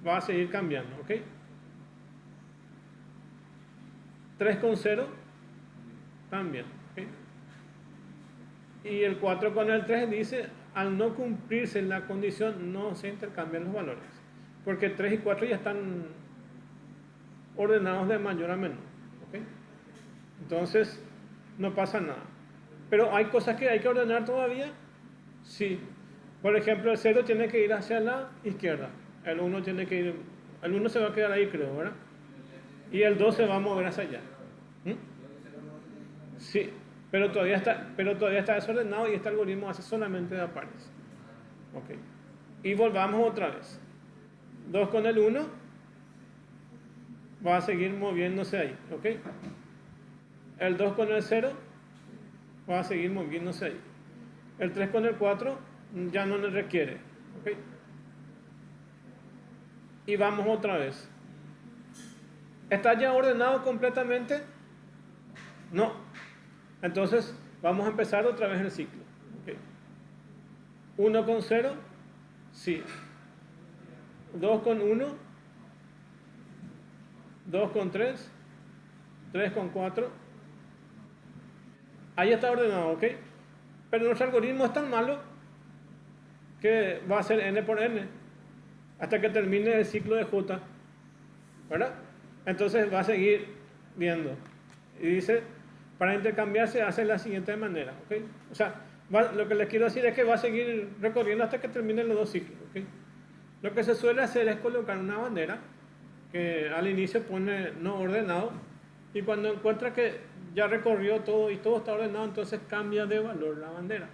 va a seguir cambiando, ¿ok? 3 con 0 también, ¿ok? Y el 4 con el 3 dice, al no cumplirse la condición no se intercambian los valores. Porque 3 y 4 ya están ordenados de mayor a menor, ¿ok? Entonces no pasa nada. Pero hay cosas que hay que ordenar todavía, sí. Por ejemplo, el 0 tiene que ir hacia la izquierda. El 1 tiene que ir... El 1 se va a quedar ahí, creo, ¿verdad? Y el 2 se va a mover hacia allá. Sí, pero todavía está desordenado y este algoritmo hace solamente de a pares. Ok. Y volvamos otra vez. 2 con el 1 va a seguir moviéndose ahí. Ok. El 2 con el 0 va a seguir moviéndose ahí. El 3 con el 4 ya no le requiere. ¿Ok? Y vamos otra vez. ¿Está ya ordenado completamente? No. Entonces vamos a empezar otra vez el ciclo. ¿Ok? 1 con 0, sí. 2 con 1, 2 con 3, 3 con 4. Ahí está ordenado, ¿ok? Pero nuestro algoritmo es tan malo que va a ser n por n hasta que termine el ciclo de J, ¿verdad? Entonces va a seguir viendo. Y dice, para intercambiar se hace de la siguiente manera, ¿ok? O sea, lo que les quiero decir es que va a seguir recorriendo hasta que terminen los dos ciclos, ¿ok? Lo que se suele hacer es colocar una bandera que al inicio pone no ordenado y cuando encuentra que ya recorrió todo y todo está ordenado, entonces cambia de valor la bandera.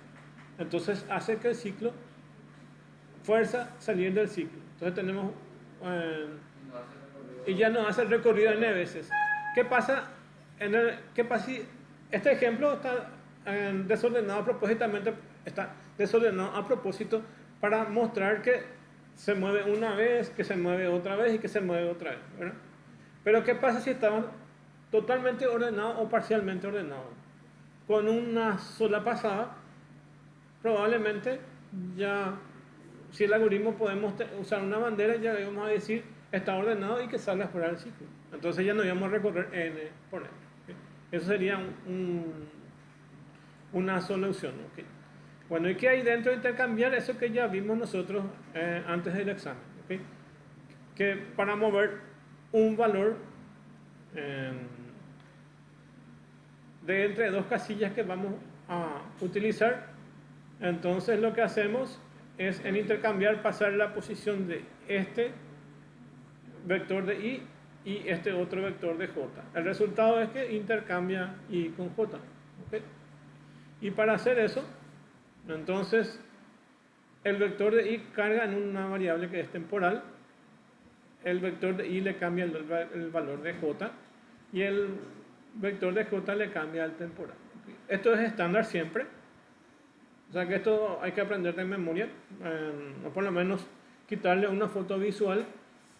Entonces hace que el ciclo fuerza salir del ciclo. Entonces tenemos y ya no hace el recorrido n veces. ¿Qué pasa? ¿Qué pasa si este ejemplo está desordenado propósitamente? Está desordenado a propósito para mostrar que se mueve una vez, que se mueve otra vez y que se mueve otra vez, ¿verdad? Pero ¿qué pasa si está totalmente ordenado o parcialmente ordenado? Con una sola pasada, probablemente ya, si el algoritmo podemos usar una bandera, ya vamos a decir está ordenado y que salga fuera del ciclo. Entonces ya no íbamos a recorrer n por n. ¿Okay? Eso sería una solución. ¿Okay? Bueno, ¿y qué hay dentro de intercambiar? Eso que ya vimos nosotros antes del examen. ¿Okay? Que para mover un valor de entre dos casillas que vamos a utilizar, entonces lo que hacemos es en intercambiar pasar la posición de este vector de i y este otro vector de j. El resultado es que intercambia i con j. ¿Okay? Y para hacer eso, entonces el vector de i carga en una variable que es temporal, el vector de i le cambia el valor de j y el vector de j le cambia el temporal. ¿Okay? Esto es estándar siempre, o sea que esto hay que aprender de memoria, o por lo menos quitarle una foto visual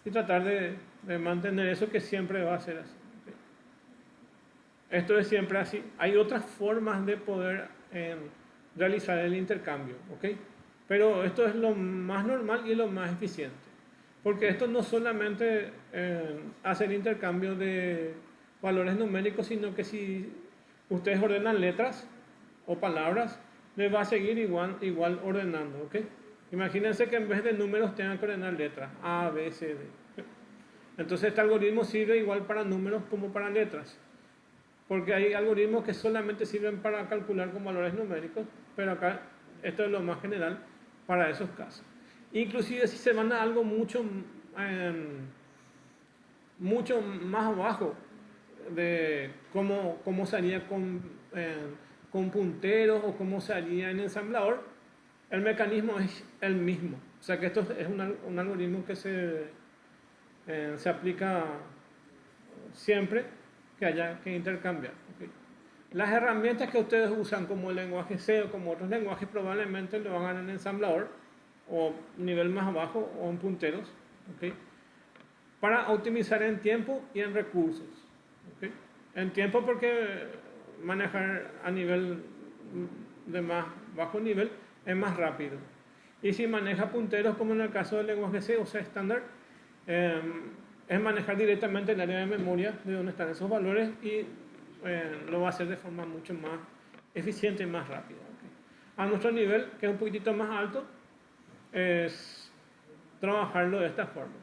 y tratar de mantener eso, que siempre va a ser así. ¿Okay? Esto es siempre así. Hay otras formas de poder realizar el intercambio, ¿ok? Pero esto es lo más normal y lo más eficiente. Porque esto no solamente hace el intercambio de valores numéricos, sino que si ustedes ordenan letras o palabras, les va a seguir igual ordenando, ¿ok? Imagínense que en vez de números tengan que ordenar letras, A, B, C, D. Entonces este algoritmo sirve igual para números como para letras. Porque hay algoritmos que solamente sirven para calcular con valores numéricos, pero acá esto es lo más general para esos casos. Inclusive si se van a algo mucho más abajo de cómo se haría con punteros o cómo se haría en ensamblador, el mecanismo es el mismo. O sea que esto es un algoritmo que se aplica siempre que haya que intercambiar. ¿Okay? Las herramientas que ustedes usan como el lenguaje C o como otros lenguajes probablemente lo hagan en ensamblador o nivel más abajo o en punteros, ¿okay? Para optimizar en tiempo y en recursos. ¿Okay? En tiempo porque manejar a nivel de más bajo nivel es más rápido. Y si maneja punteros como en el caso del lenguaje C o C estándar, es manejar directamente el área de memoria de donde están esos valores y lo va a hacer de forma mucho más eficiente y más rápida. ¿Okay? A nuestro nivel, que es un poquitito más alto, es trabajarlo de esta forma.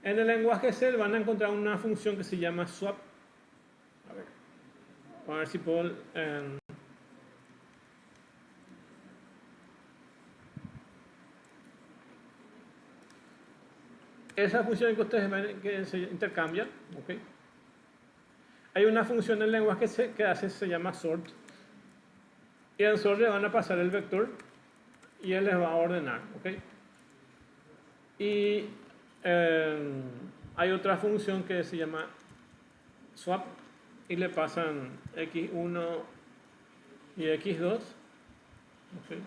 En el lenguaje C van a encontrar una función que se llama swap. A ver si puedo esa función que ustedes ven que se intercambia, ¿ok? Hay una función en lenguaje que se llama sort. Y en sort le van a pasar el vector y él les va a ordenar, ¿ok? Y hay otra función que se llama swap y le pasan x1 y x2, ¿ok?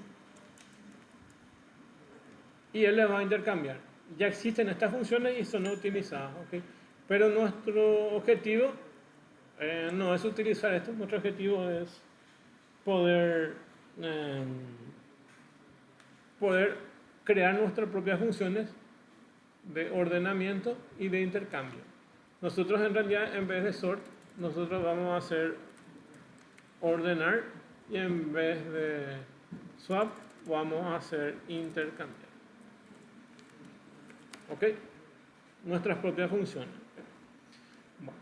Y él les va a intercambiar. Ya existen estas funciones y son utilizadas, ¿ok? Pero nuestro objetivo no es utilizar esto, nuestro objetivo es poder, poder crear nuestras propias funciones de ordenamiento y de intercambio. Nosotros en realidad en vez de sort, nosotros vamos a hacer ordenar y en vez de swap vamos a hacer intercambiar. ¿Ok? Nuestras propias funciones. Bueno.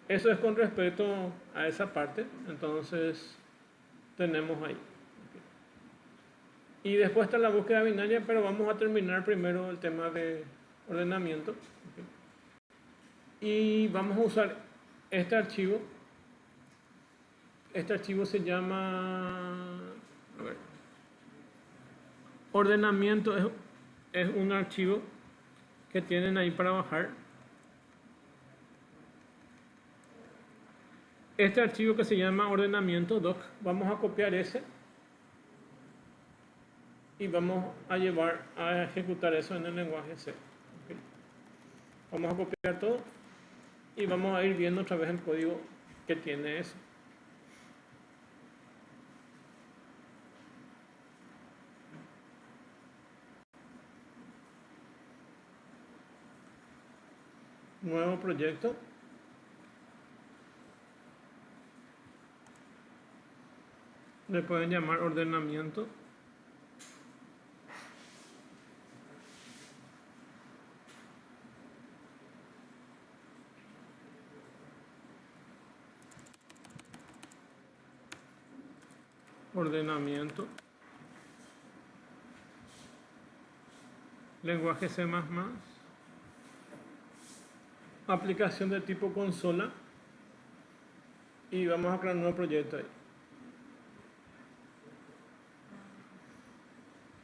Eso es con respecto a esa parte. Entonces tenemos ahí. Y después está la búsqueda binaria, pero vamos a terminar primero el tema de ordenamiento. Y vamos a usar este archivo. Este archivo se llama... A ver. Ordenamiento es un archivo que tienen ahí para bajar. Este archivo que se llama ordenamiento doc, vamos a copiar ese y vamos a llevar a ejecutar eso en el lenguaje C. ¿Okay? Vamos a copiar todo y vamos a ir viendo otra vez el código que tiene eso. Nuevo proyecto. Le pueden llamar ordenamiento. Ordenamiento. Lenguaje C++. Aplicación de tipo consola. Y vamos a crear un nuevo proyecto ahí.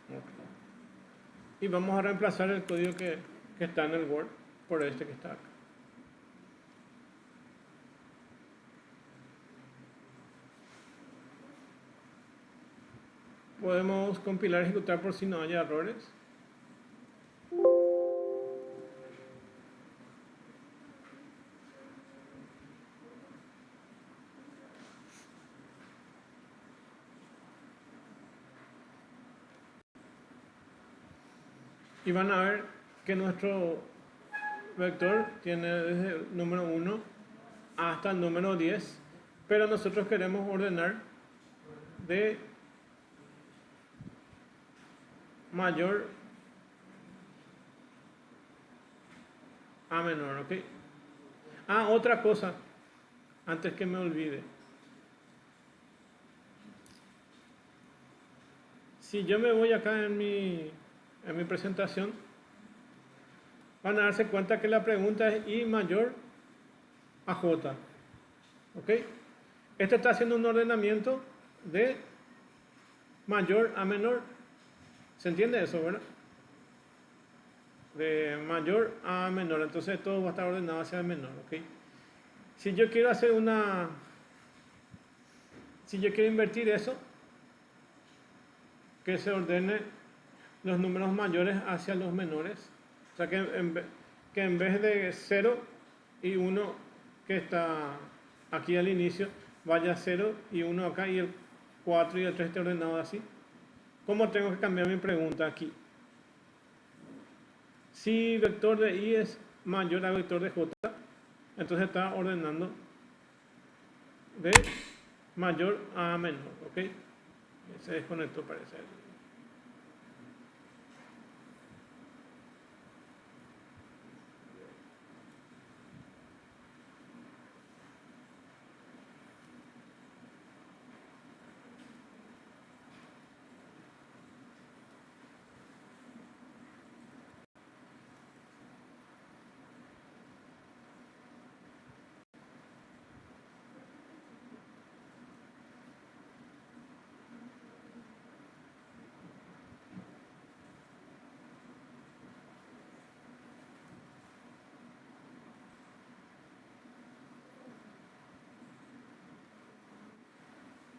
Okay. Y vamos a reemplazar el código que está en el Word por este que está acá. Podemos compilar y ejecutar por si no haya errores. Y van a ver que nuestro vector tiene desde el número 1 hasta el número 10, pero nosotros queremos ordenar de mayor a menor, ¿ok? Ah, otra cosa, antes que me olvide. Si yo me voy acá en mi presentación, van a darse cuenta que la pregunta es I mayor a J. ¿Ok? Este está haciendo un ordenamiento de mayor a menor. ¿Se entiende eso, verdad? De mayor a menor. Entonces todo va a estar ordenado hacia el menor. ¿Ok? Si yo quiero hacer si yo quiero invertir eso, que se ordene los números mayores hacia los menores. O sea que en vez de 0 y 1 que está aquí al inicio, vaya 0 y 1 acá y el 4 y el 3 esté ordenado así. ¿Cómo tengo que cambiar mi pregunta aquí? Si vector de I es mayor a vector de J, entonces está ordenando de mayor a menor. ¿Ok? Se desconectó, parece.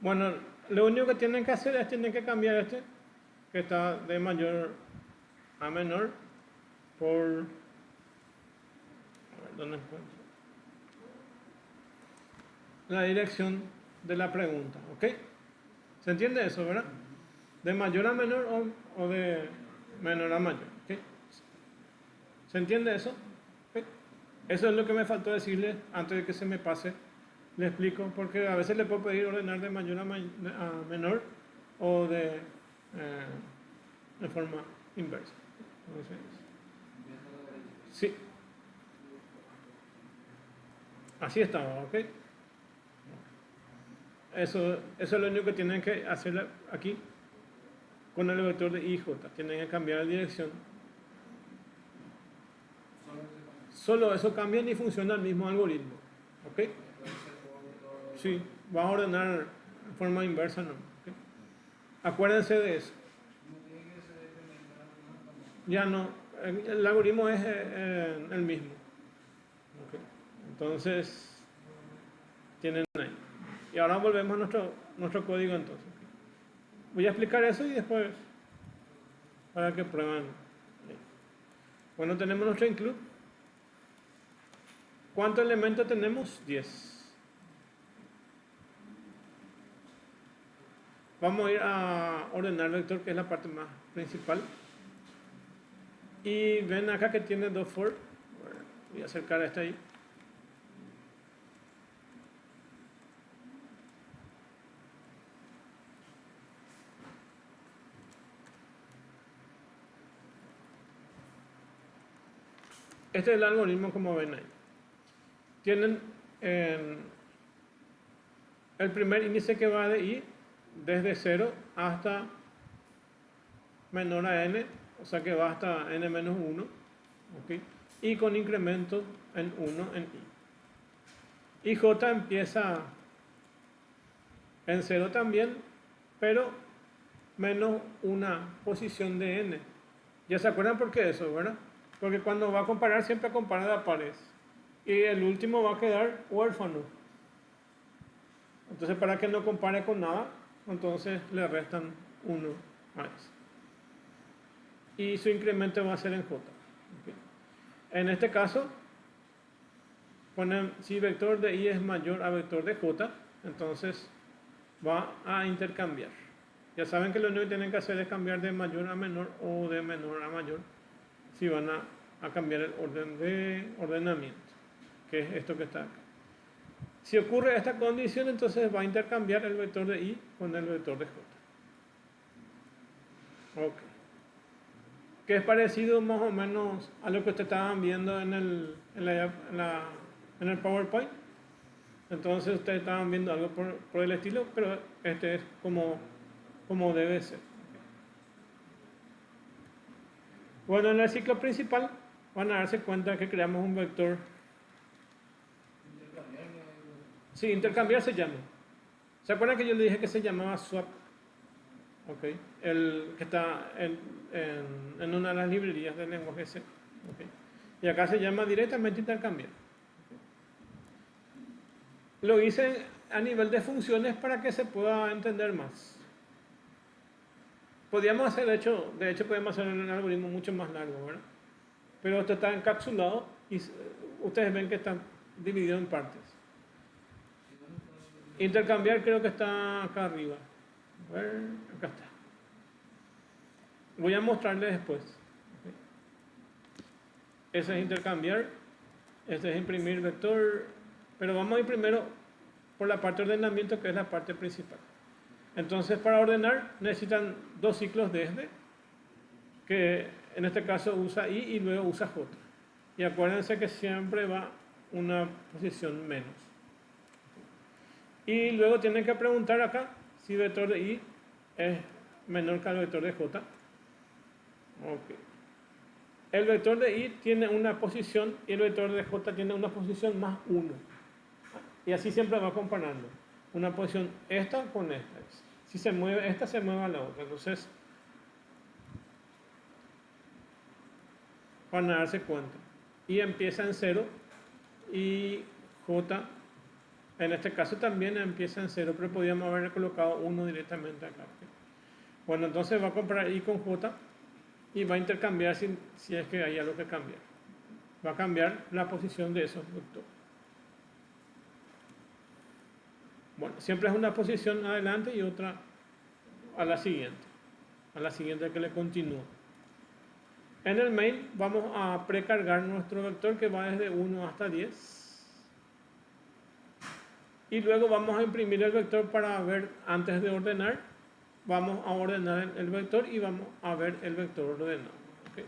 Bueno, lo único que tienen que hacer es tienen que cambiar este, que está de mayor a menor, por... A ver, ¿dónde encuentro? La dirección de la pregunta, ¿ok? ¿Se entiende eso, verdad? De mayor a menor o de menor a mayor, ¿ok? ¿Se entiende eso? ¿Ok? Eso es lo que me faltó decirle antes de que se me pase. Le explico, porque a veces le puedo pedir ordenar de mayor a menor o de forma inversa. Entonces, sí, así estaba, ¿ok? Eso es lo único que tienen que hacer aquí con el vector de IJ. Tienen que cambiar la dirección. Solo eso cambia y funciona el mismo algoritmo, ¿ok? Sí, va a ordenar de forma inversa, ¿no? ¿Ok? Acuérdense de eso. Ya no, el algoritmo es el mismo. ¿Ok? Entonces, tienen ahí. Y ahora volvemos a nuestro código entonces. Voy a explicar eso y después para que prueban. Bueno, tenemos nuestro include. ¿Cuántos elementos tenemos? 10. Vamos a ir a ordenar el vector, que es la parte más principal. Y ven acá que tiene dos for. Voy a acercar a esta ahí. Este es el algoritmo, como ven ahí. Tienen el primer índice que va de i desde 0 hasta menor a n, o sea que va hasta n menos 1, ¿okay? Y con incremento en 1 en i. Y j empieza en 0 también, pero menos una posición de n. ¿Ya se acuerdan por qué eso, verdad? Porque cuando va a comparar siempre compara de a pares. Y el último va a quedar huérfano. Entonces, para que no compare con nada, entonces le restan 1 a eso. Y su incremento va a ser en j. ¿Okay? En este caso, ponen, si vector de i es mayor a vector de j, entonces va a intercambiar. Ya saben que lo único que tienen que hacer es cambiar de mayor a menor o de menor a mayor si van a cambiar el orden de ordenamiento, que es esto que está acá. Si ocurre esta condición, entonces va a intercambiar el vector de i con el vector de j. Ok. Que es parecido más o menos a lo que ustedes estaban viendo en el PowerPoint. Entonces ustedes estaban viendo algo por el estilo, pero este es como debe ser. Bueno, en el ciclo principal van a darse cuenta que creamos un vector. Sí, intercambiar se llama. ¿Se acuerdan que yo le dije que se llamaba swap? Okay. El que está en una de las librerías del lenguaje C. Okay. Y acá se llama directamente intercambiar. Okay. Lo hice a nivel de funciones para que se pueda entender más. Podríamos hacer, de hecho podemos hacer un algoritmo mucho más largo, ¿verdad? Pero esto está encapsulado y ustedes ven que está dividido en partes. Intercambiar creo que está acá arriba. A ver, acá está. Voy a mostrarles después. Okay. Ese es intercambiar. Este es imprimir vector. Pero vamos a ir primero por la parte de ordenamiento, que es la parte principal. Entonces, para ordenar necesitan dos ciclos desde, que en este caso usa i y luego usa j. Y acuérdense que siempre va una posición menos. Y luego tienen que preguntar acá si el vector de i es menor que el vector de j. Okay. El vector de i tiene una posición y el vector de j tiene una posición más 1. Y así siempre va comparando. Una posición esta con esta. Si se mueve esta, se mueve a la otra. Entonces, van a darse cuenta. I empieza en 0 y j En este caso también empieza en 0, pero podíamos haber colocado 1 directamente acá. ¿Ok? Bueno, entonces va a comparar I con J y va a intercambiar si es que hay algo que cambiar. Va a cambiar la posición de esos vectores. Bueno, siempre es una posición adelante y otra a la siguiente que le continúa. En el main vamos a precargar nuestro vector que va desde 1 hasta 10. Y luego vamos a imprimir el vector para ver, antes de ordenar, vamos a ordenar el vector y vamos a ver el vector ordenado. ¿Okay?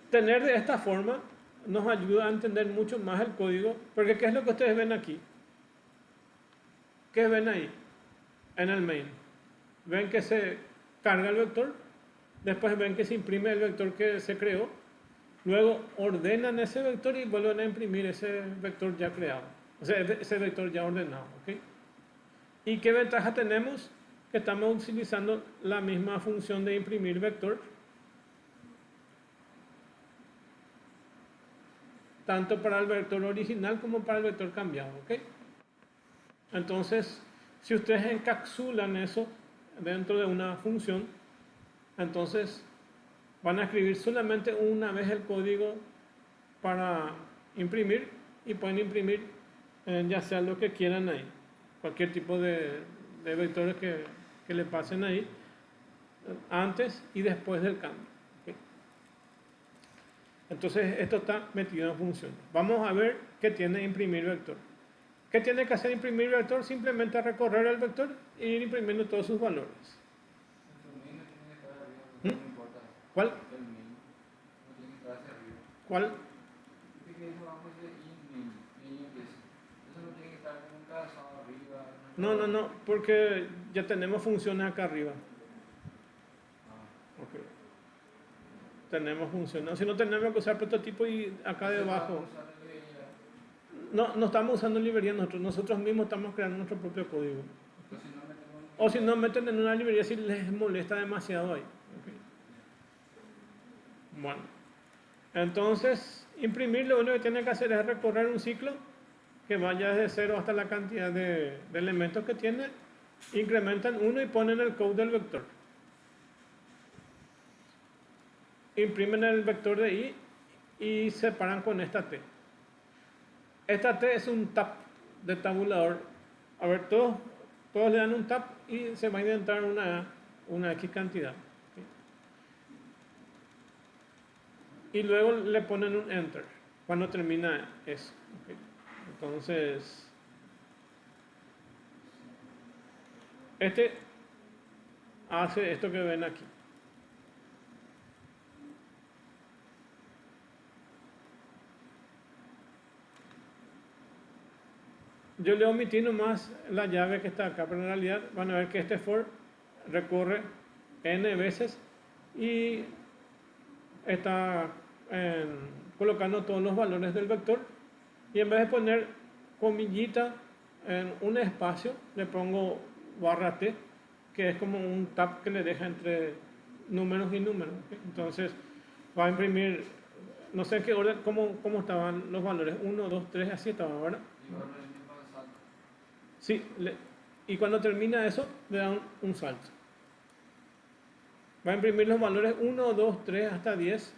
Tener de esta forma nos ayuda a entender mucho más el código, porque ¿qué es lo que ustedes ven aquí? ¿Qué ven ahí? En el main. Ven que se carga el vector, después ven que se imprime el vector que se creó, luego ordenan ese vector y vuelven a imprimir ese vector ya creado, o sea, ese vector ya ordenado. ¿Okay? ¿Y qué ventaja tenemos? Que estamos utilizando la misma función de imprimir vector, tanto para el vector original como para el vector cambiado. ¿Okay? Entonces, si ustedes encapsulan eso dentro de una función, entonces van a escribir solamente una vez el código para imprimir y pueden imprimir ya sea lo que quieran ahí, cualquier tipo de vectores que le pasen ahí antes y después del cambio. ¿Okay? Entonces esto está metido en función. Vamos a ver qué tiene imprimir vector. ¿Qué tiene que hacer imprimir vector? Simplemente recorrer el vector e ir imprimiendo todos sus valores. ¿Mm? ¿Cuál? ¿Cuál? No, porque ya tenemos funciones acá arriba. Okay. Tenemos funciones. Si no, tenemos que usar prototipo y acá debajo. No estamos usando librería nosotros mismos estamos creando nuestro propio código. O si no, meten en una librería si les molesta demasiado ahí. Okay. Bueno, entonces imprimir lo único que tiene que hacer es recorrer un ciclo que vaya desde 0 hasta la cantidad de elementos que tiene, incrementan 1 y ponen el code del vector. Imprimen el vector de I y separan con esta T. Esta T es un tap de tabulador. A ver, todos le dan un tap y se va a inventar una X cantidad. ¿Okay? Y luego le ponen un enter cuando termina eso. ¿Okay? Entonces, este hace esto que ven aquí. Yo le omití nomás la llave que está acá, pero en realidad van a ver que este for recorre n veces y está colocando todos los valores del vector, y en vez de poner comillita en un espacio le pongo barra t, que es como un tab que le deja entre números y números. ¿Okay? Entonces va a imprimir, no sé qué orden, cómo estaban los valores, 1, 2, 3, así estaban, ¿verdad? Sí, y cuando termina eso le da un salto. Va a imprimir los valores 1, 2, 3 hasta 10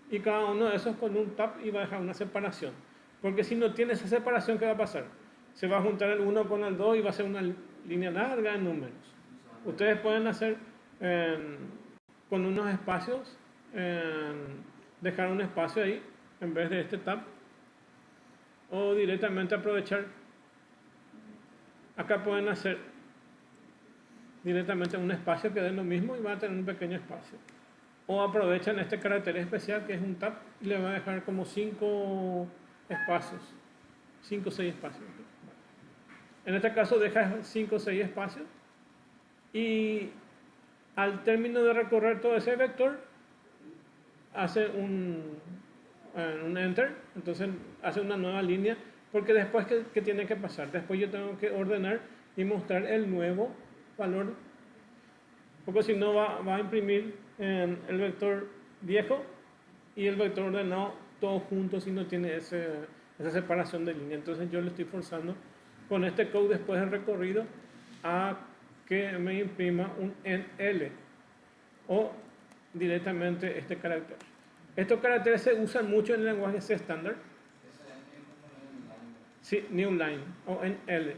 y cada uno de esos con un tab y va a dejar una separación. Porque si no tiene esa separación, ¿qué va a pasar? Se va a juntar el 1 con el 2 y va a ser una línea larga en números. Ustedes pueden hacer con unos espacios, dejar un espacio ahí en vez de este tab, o directamente aprovechar. Acá pueden hacer directamente un espacio que dé lo mismo y van a tener un pequeño espacio. O aprovechan este carácter especial que es un tab y le va a dejar como 5 espacios, 5 o 6 espacios. En este caso deja 5 o 6 espacios y al término de recorrer todo ese vector hace un enter, entonces hace una nueva línea, porque después ¿qué tiene que pasar? Después yo tengo que ordenar y mostrar el nuevo valor, porque si no va a imprimir el vector viejo y el vector ordenado todos juntos si no tiene esa separación de línea. Entonces yo le estoy forzando con este code después del recorrido a que me imprima un NL o directamente este carácter. Estos caracteres se usan mucho en el lenguaje C estándar. Sí, new line o NL.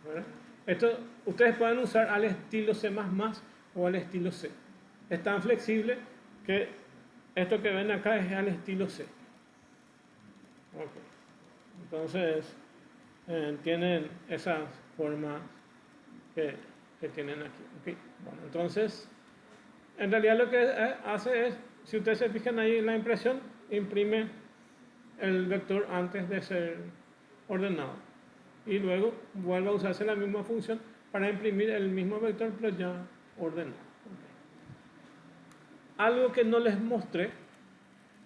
¿Verdad? Esto ustedes pueden usar al estilo C++ o al estilo C. Es tan flexible que esto que ven acá es al estilo C. Okay. Entonces, tienen esas formas que tienen aquí. Okay. Bueno, entonces, en realidad lo que hace es, si ustedes se fijan ahí en la impresión, imprime el vector antes de ser ordenado. Y luego vuelve a usarse la misma función para imprimir el mismo vector, pero ya ordenado. Okay. Algo que no les mostré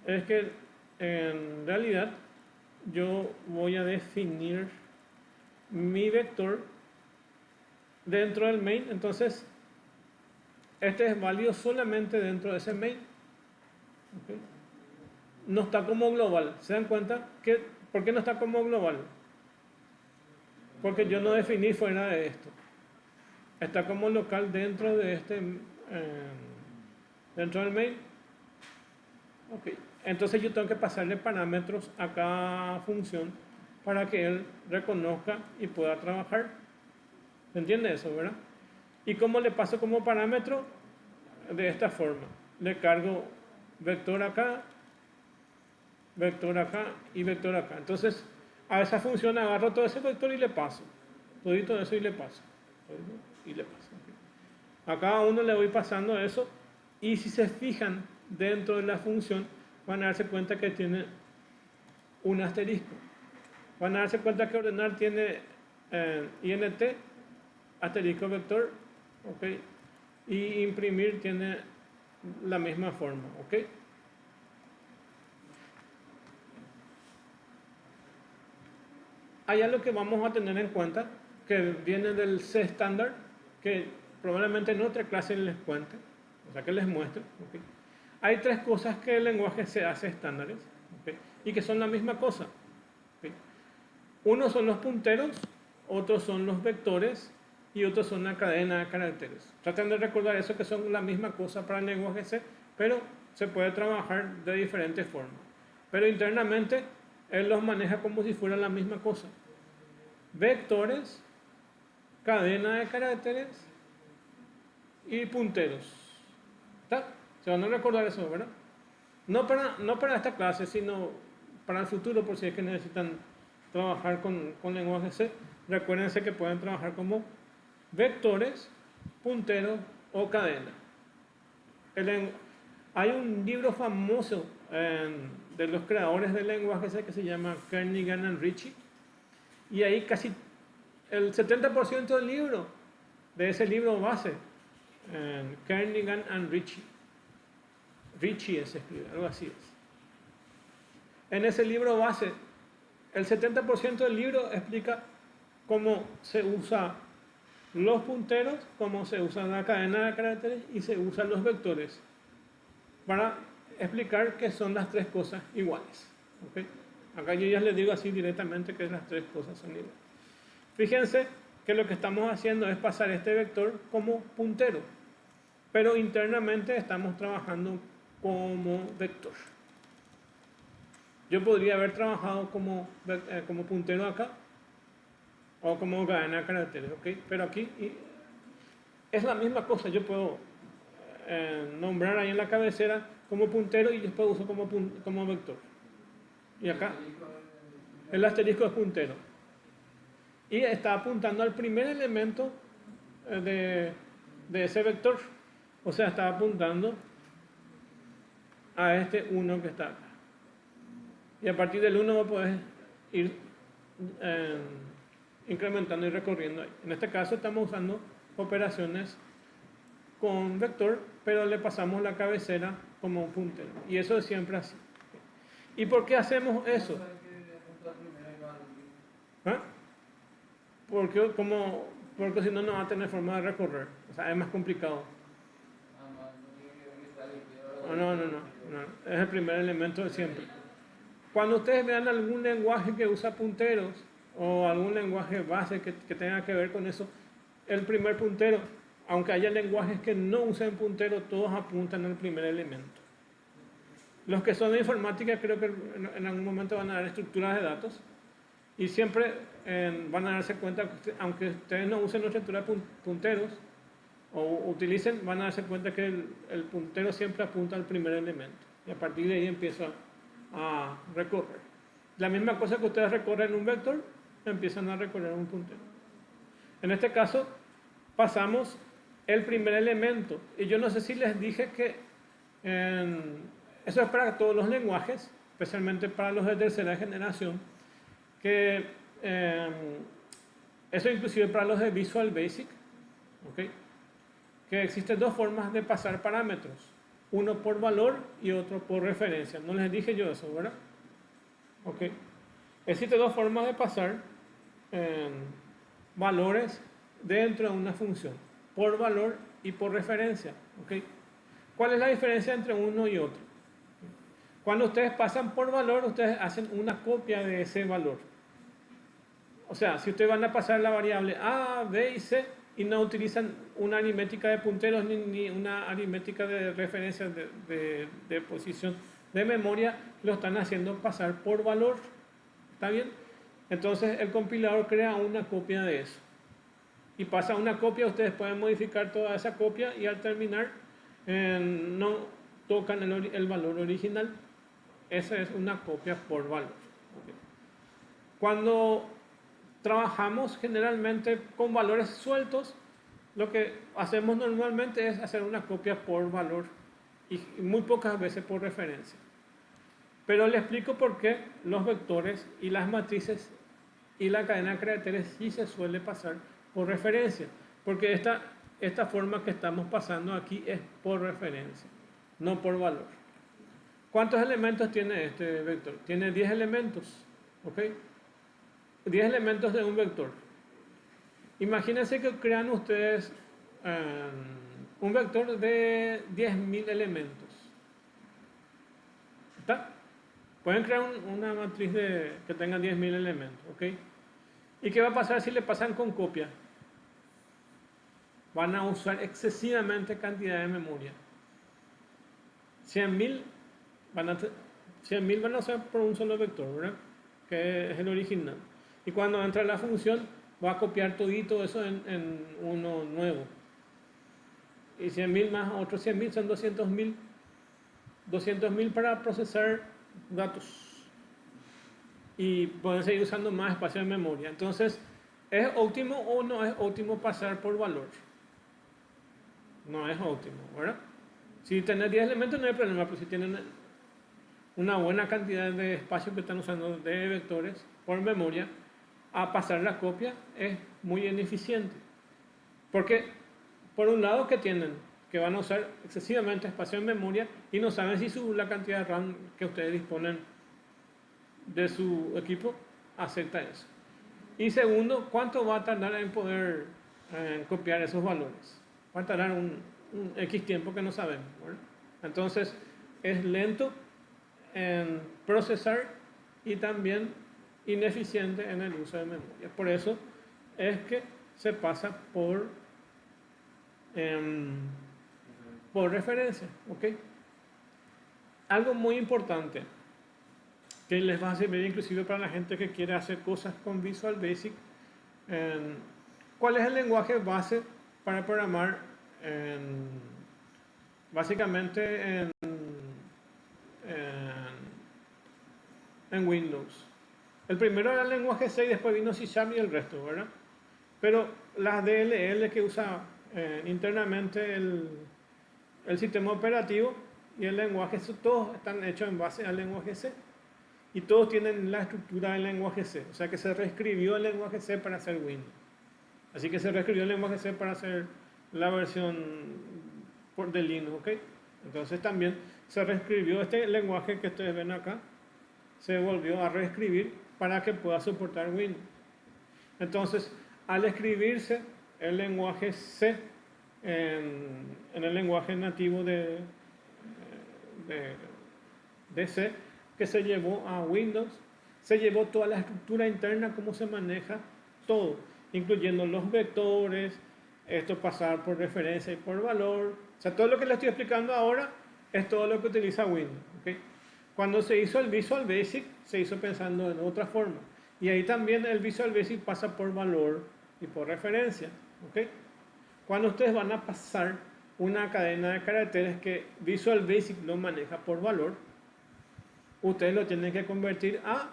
es que en realidad yo voy a definir mi vector dentro del main. Entonces este es válido solamente dentro de ese main. Okay. No está como global. ¿Se dan cuenta? ¿Por qué no está como global? Porque yo no definí fuera de esto. Está como local dentro de este, dentro del main. Okay. Entonces yo tengo que pasarle parámetros a cada función para que él reconozca y pueda trabajar. ¿Se entiende eso, verdad? ¿Y cómo le paso como parámetro? De esta forma. Le cargo vector acá y vector acá. Entonces, a esa función agarro todo ese vector y le paso. Todito eso y le paso. Y le paso. A cada uno le voy pasando eso. Y si se fijan dentro de la función, van a darse cuenta que tiene un asterisco. Van a darse cuenta que ordenar tiene int, asterisco vector, ¿okay? Y imprimir tiene la misma forma, ¿ok? Hay algo que vamos a tener en cuenta, que viene del C estándar, que probablemente en otra clase les cuente, o sea que les muestre, ¿okay? Hay tres cosas que el lenguaje C hace estándares, ¿okay? Y que son la misma cosa, ¿okay? Uno son los punteros, otros son los vectores y otros son la cadena de caracteres. Traten de recordar eso, que son la misma cosa para el lenguaje C, pero se puede trabajar de diferentes formas. Pero internamente él los maneja como si fueran la misma cosa. Vectores, cadena de caracteres y punteros. ¿Está? Se van a recordar eso, ¿verdad? No para esta clase, sino para el futuro, por si es que necesitan trabajar con lenguaje C. Recuérdense que pueden trabajar como vectores, punteros o cadena. Hay un libro famoso de los creadores del lenguaje C que se llama Kernighan and Ritchie, y ahí casi el 70% del libro, de ese libro base, Kernighan and Ritchie. Ritchie se escribe, algo así es. En ese libro base, el 70% del libro explica cómo se usa los punteros, cómo se usa la cadena de caracteres y se usan los vectores para explicar que son las tres cosas iguales. ¿Okay? Acá yo ya les digo así directamente que las tres cosas son iguales. Fíjense que lo que estamos haciendo es pasar este vector como puntero, pero internamente estamos trabajando como vector. Yo podría haber trabajado como puntero acá o como cadena de caracteres, ¿okay? Pero aquí es la misma cosa. Yo puedo nombrar ahí en la cabecera como puntero y después uso como vector. Y acá el asterisco es puntero. Y está apuntando al primer elemento de ese vector. O sea, está apuntando a este 1 que está acá. Y a partir del 1 puedes ir incrementando y recorriendo ahí. En este caso estamos usando operaciones con vector, pero le pasamos la cabecera como un puntero. Y eso es siempre así. ¿Y por qué hacemos eso? ¿Ah? Porque si no, no va a tener forma de recorrer. O sea, es más complicado. No. Es el primer elemento de siempre. Cuando ustedes vean algún lenguaje que usa punteros o algún lenguaje base que tenga que ver con eso, el primer puntero, aunque haya lenguajes que no usen puntero, todos apuntan al primer elemento. Los que son de informática creo que en algún momento van a dar estructuras de datos y siempre van a darse cuenta, aunque ustedes no usen la estructura de punteros o utilicen, van a darse cuenta que el puntero siempre apunta al primer elemento y a partir de ahí empieza a recorrer. La misma cosa que ustedes recorren un vector, empiezan a recorrer un puntero. En este caso, pasamos el primer elemento. Y yo no sé si les dije que eso es para todos los lenguajes, especialmente para los de tercera generación, que eso inclusive para los de Visual Basic, ¿okay? Que existen dos formas de pasar parámetros, uno por valor y otro por referencia. No les dije yo eso, ¿verdad? Okay. Existen dos formas de pasar valores dentro de una función, por valor y por referencia. ¿Okay? ¿Cuál es la diferencia entre uno y otro? Cuando ustedes pasan por valor, ustedes hacen una copia de ese valor. O sea, si ustedes van a pasar la variable A, B y C y no utilizan una aritmética de punteros ni una aritmética de referencia de posición de memoria, lo están haciendo pasar por valor. ¿Está bien? Entonces el compilador crea una copia de eso. Y pasa una copia, ustedes pueden modificar toda esa copia y al terminar no tocan el valor original. Esa es una copia por valor. Okay. Cuando trabajamos generalmente con valores sueltos, lo que hacemos normalmente es hacer una copia por valor y muy pocas veces por referencia. Pero le explico por qué los vectores y las matrices y la cadena de caracteres sí se suele pasar por referencia, porque esta forma que estamos pasando aquí es por referencia, no por valor. ¿Cuántos elementos tiene este vector? Tiene 10 elementos, ¿ok? 10 elementos de un vector. Imagínense que crean ustedes un vector de 10.000 elementos. ¿Está? Pueden crear una matriz que tenga 10.000 elementos, ¿ok? ¿Y qué va a pasar si le pasan con copia? Van a usar excesivamente cantidad de memoria. 100.000 van a usar por un solo vector, ¿verdad? Que es el original. Y cuando entra la función, va a copiar todito eso en uno nuevo. Y 100.000 más otros 100.000 son 200.000. 200.000 para procesar datos. Y pueden seguir usando más espacio de memoria. Entonces, ¿es óptimo o no es óptimo pasar por valor? No es óptimo, ¿verdad? Si tienen 10 elementos no hay problema, pero si tienen una buena cantidad de espacio que están usando de vectores por memoria, a pasar la copia es muy ineficiente. Porque, por un lado, que tienen que van a usar excesivamente espacio en memoria y no saben si la cantidad de RAM que ustedes disponen de su equipo acepta eso. Y segundo, ¿cuánto va a tardar en poder copiar esos valores? Va a tardar un X tiempo que no sabemos, ¿verdad? Entonces, es lento en procesar y también ineficiente en el uso de memoria. Por eso es que se pasa por referencia, ¿ok? Algo muy importante que les va a servir inclusive para la gente que quiere hacer cosas con Visual Basic. ¿Cuál es el lenguaje base para programar básicamente en Windows? El primero era el lenguaje C y después vino C# y el resto, ¿verdad? Pero las DLL que usa internamente el sistema operativo y el lenguaje C, todos están hechos en base al lenguaje C. Y todos tienen la estructura del lenguaje C. O sea que se reescribió el lenguaje C para hacer Windows. Así que se reescribió el lenguaje C para hacer la versión de Linux, ¿ok? Entonces también se reescribió este lenguaje que ustedes ven acá. Se volvió a reescribir para que pueda soportar Windows. Entonces, al escribirse el lenguaje C en el lenguaje nativo de C, que se llevó a Windows, se llevó toda la estructura interna, cómo se maneja todo, incluyendo los vectores, esto pasar por referencia y por valor. O sea, todo lo que le estoy explicando ahora es todo lo que utiliza Windows. ¿Okay? Cuando se hizo el Visual Basic, se hizo pensando en otra forma. Y ahí también el Visual Basic pasa por valor y por referencia. ¿Okay? Cuando ustedes van a pasar una cadena de caracteres que Visual Basic lo maneja por valor, ustedes lo tienen que convertir a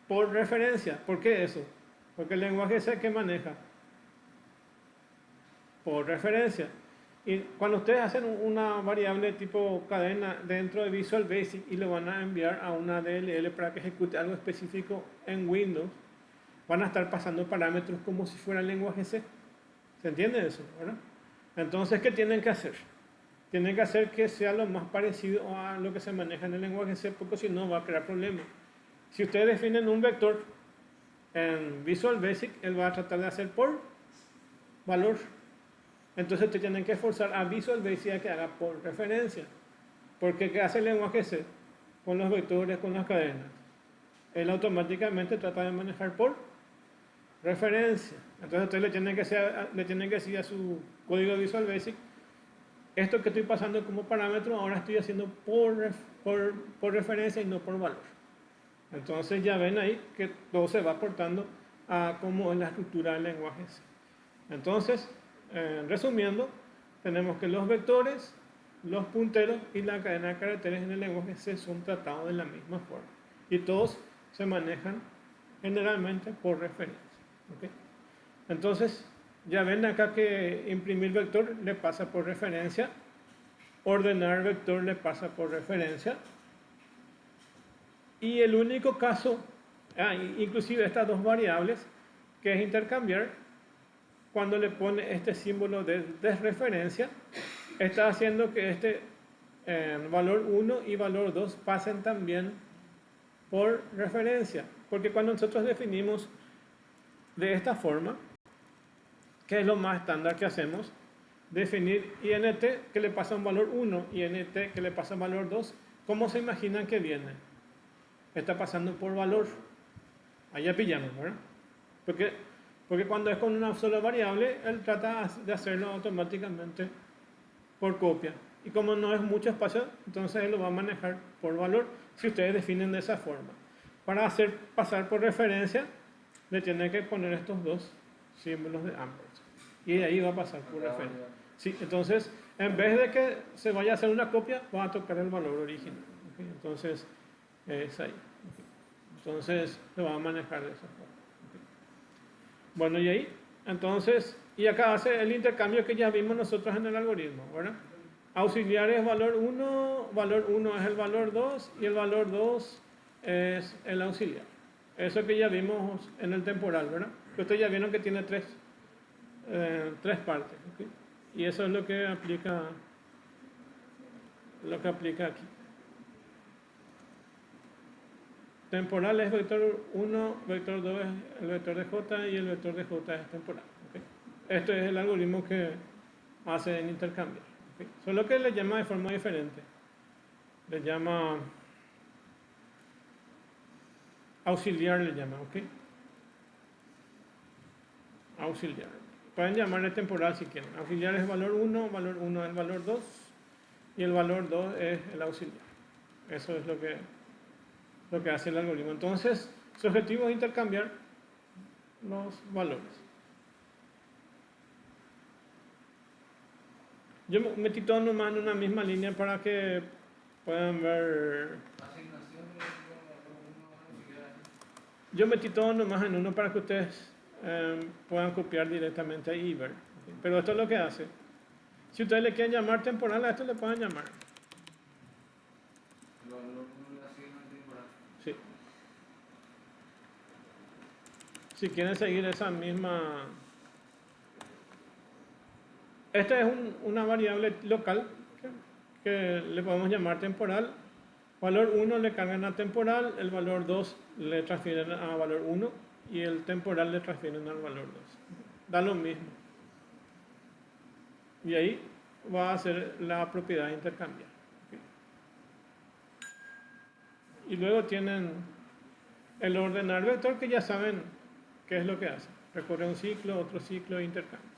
por referencia. ¿Por qué eso? Porque el lenguaje es el que maneja por referencia. Y cuando ustedes hacen una variable tipo cadena dentro de Visual Basic y lo van a enviar a una DLL para que ejecute algo específico en Windows, van a estar pasando parámetros como si fuera el lenguaje C. ¿Se entiende eso? ¿Verdad? Entonces, ¿qué tienen que hacer? Tienen que hacer que sea lo más parecido a lo que se maneja en el lenguaje C, porque si no va a crear problemas. Si ustedes definen un vector en Visual Basic, él va a tratar de hacer por valor. Entonces ustedes tienen que forzar a Visual Basic a que haga por referencia. Porque ¿qué hace el lenguaje C? Con los vectores, con las cadenas. Él automáticamente trata de manejar por referencia. Entonces ustedes le tienen que decir a su código Visual Basic, esto que estoy pasando como parámetro, ahora estoy haciendo por referencia y no por valor. Entonces ya ven ahí que todo se va aportando a cómo es la estructura del lenguaje C. Entonces, resumiendo, tenemos que los vectores, los punteros y la cadena de caracteres en el lenguaje C son tratados de la misma forma. Y todos se manejan generalmente por referencia. ¿Okay? Entonces, ya ven acá que imprimir vector le pasa por referencia, ordenar vector le pasa por referencia, y el único caso, inclusive estas dos variables, que es intercambiar, cuando le pone este símbolo de desreferencia, está haciendo que este valor 1 y valor 2 pasen también por referencia. Porque cuando nosotros definimos de esta forma, que es lo más estándar que hacemos, definir int que le pasa un valor 1 y int que le pasa un valor 2, ¿cómo se imaginan que viene? Está pasando por valor. Allá pillamos, ¿verdad? Porque cuando es con una sola variable, él trata de hacerlo automáticamente por copia. Y como no es mucho espacio, entonces él lo va a manejar por valor si ustedes definen de esa forma. Para hacer pasar por referencia, le tienen que poner estos dos símbolos de ampersand. Y de ahí va a pasar por referencia. Sí, entonces, en vez de que se vaya a hacer una copia, va a tocar el valor original. ¿Okay? Entonces, es ahí. ¿Okay? Entonces, lo va a manejar de esa forma. ¿Okay? Bueno, y ahí, entonces, y acá hace el intercambio que ya vimos nosotros en el algoritmo, ¿verdad? Auxiliar es valor 1 es el valor 2 y el valor 2 es el auxiliar. Eso que ya vimos en el temporal, ¿verdad? Que ustedes ya vieron que tiene tres partes. ¿Okay? Y eso es lo que aplica aquí. Temporal es vector 1, vector 2 es el vector de J y el vector de J es temporal. ¿Okay? Esto es el algoritmo que hace en intercambio. ¿Okay? Solo que le llama de forma diferente. Le llama auxiliar, le llama, ¿ok? Auxiliar. Pueden llamarle temporal si quieren. Auxiliar es valor 1 es el valor 2 y el valor 2 es el auxiliar. Eso es lo que hace el algoritmo. Entonces, su objetivo es intercambiar los valores. Yo metí todo nomás en una misma línea para que puedan ver. Yo metí todo nomás en uno para que ustedes puedan copiar directamente a Iber. ¿Okay? Pero esto es lo que hace. Si ustedes le quieren llamar temporal, a esto le pueden llamar. Sí. Si quieren seguir esa misma. Esta es una variable local que le podemos llamar temporal. Valor 1 le cargan a temporal, el valor 2 le transfieren a valor 1 y el temporal le transfieren al valor 2. Da lo mismo. Y ahí va a ser la propiedad intercambiar. ¿Okay? Y luego tienen el ordenar vector, que ya saben qué es lo que hace. Recorre un ciclo, otro ciclo de intercambio.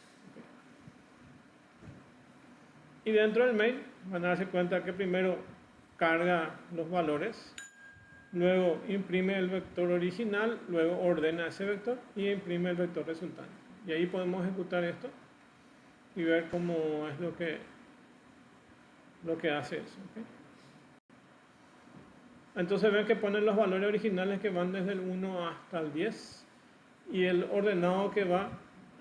Y dentro del main van a darse cuenta que primero carga los valores, luego imprime el vector original, luego ordena ese vector y imprime el vector resultante. Y ahí podemos ejecutar esto y ver cómo es lo que hace eso. ¿Okay? Entonces ven que ponen los valores originales que van desde el 1 hasta el 10 y el ordenado que va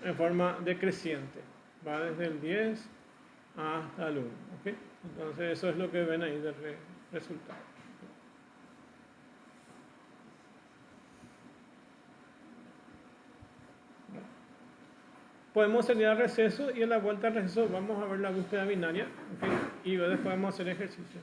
en forma decreciente. Va desde el 10 hasta el 1. ¿Okay? Entonces eso es lo que ven ahí del resultado. Podemos salir al receso y en la vuelta al receso vamos a ver la búsqueda binaria. ¿Okay? Y después vamos a hacer ejercicio.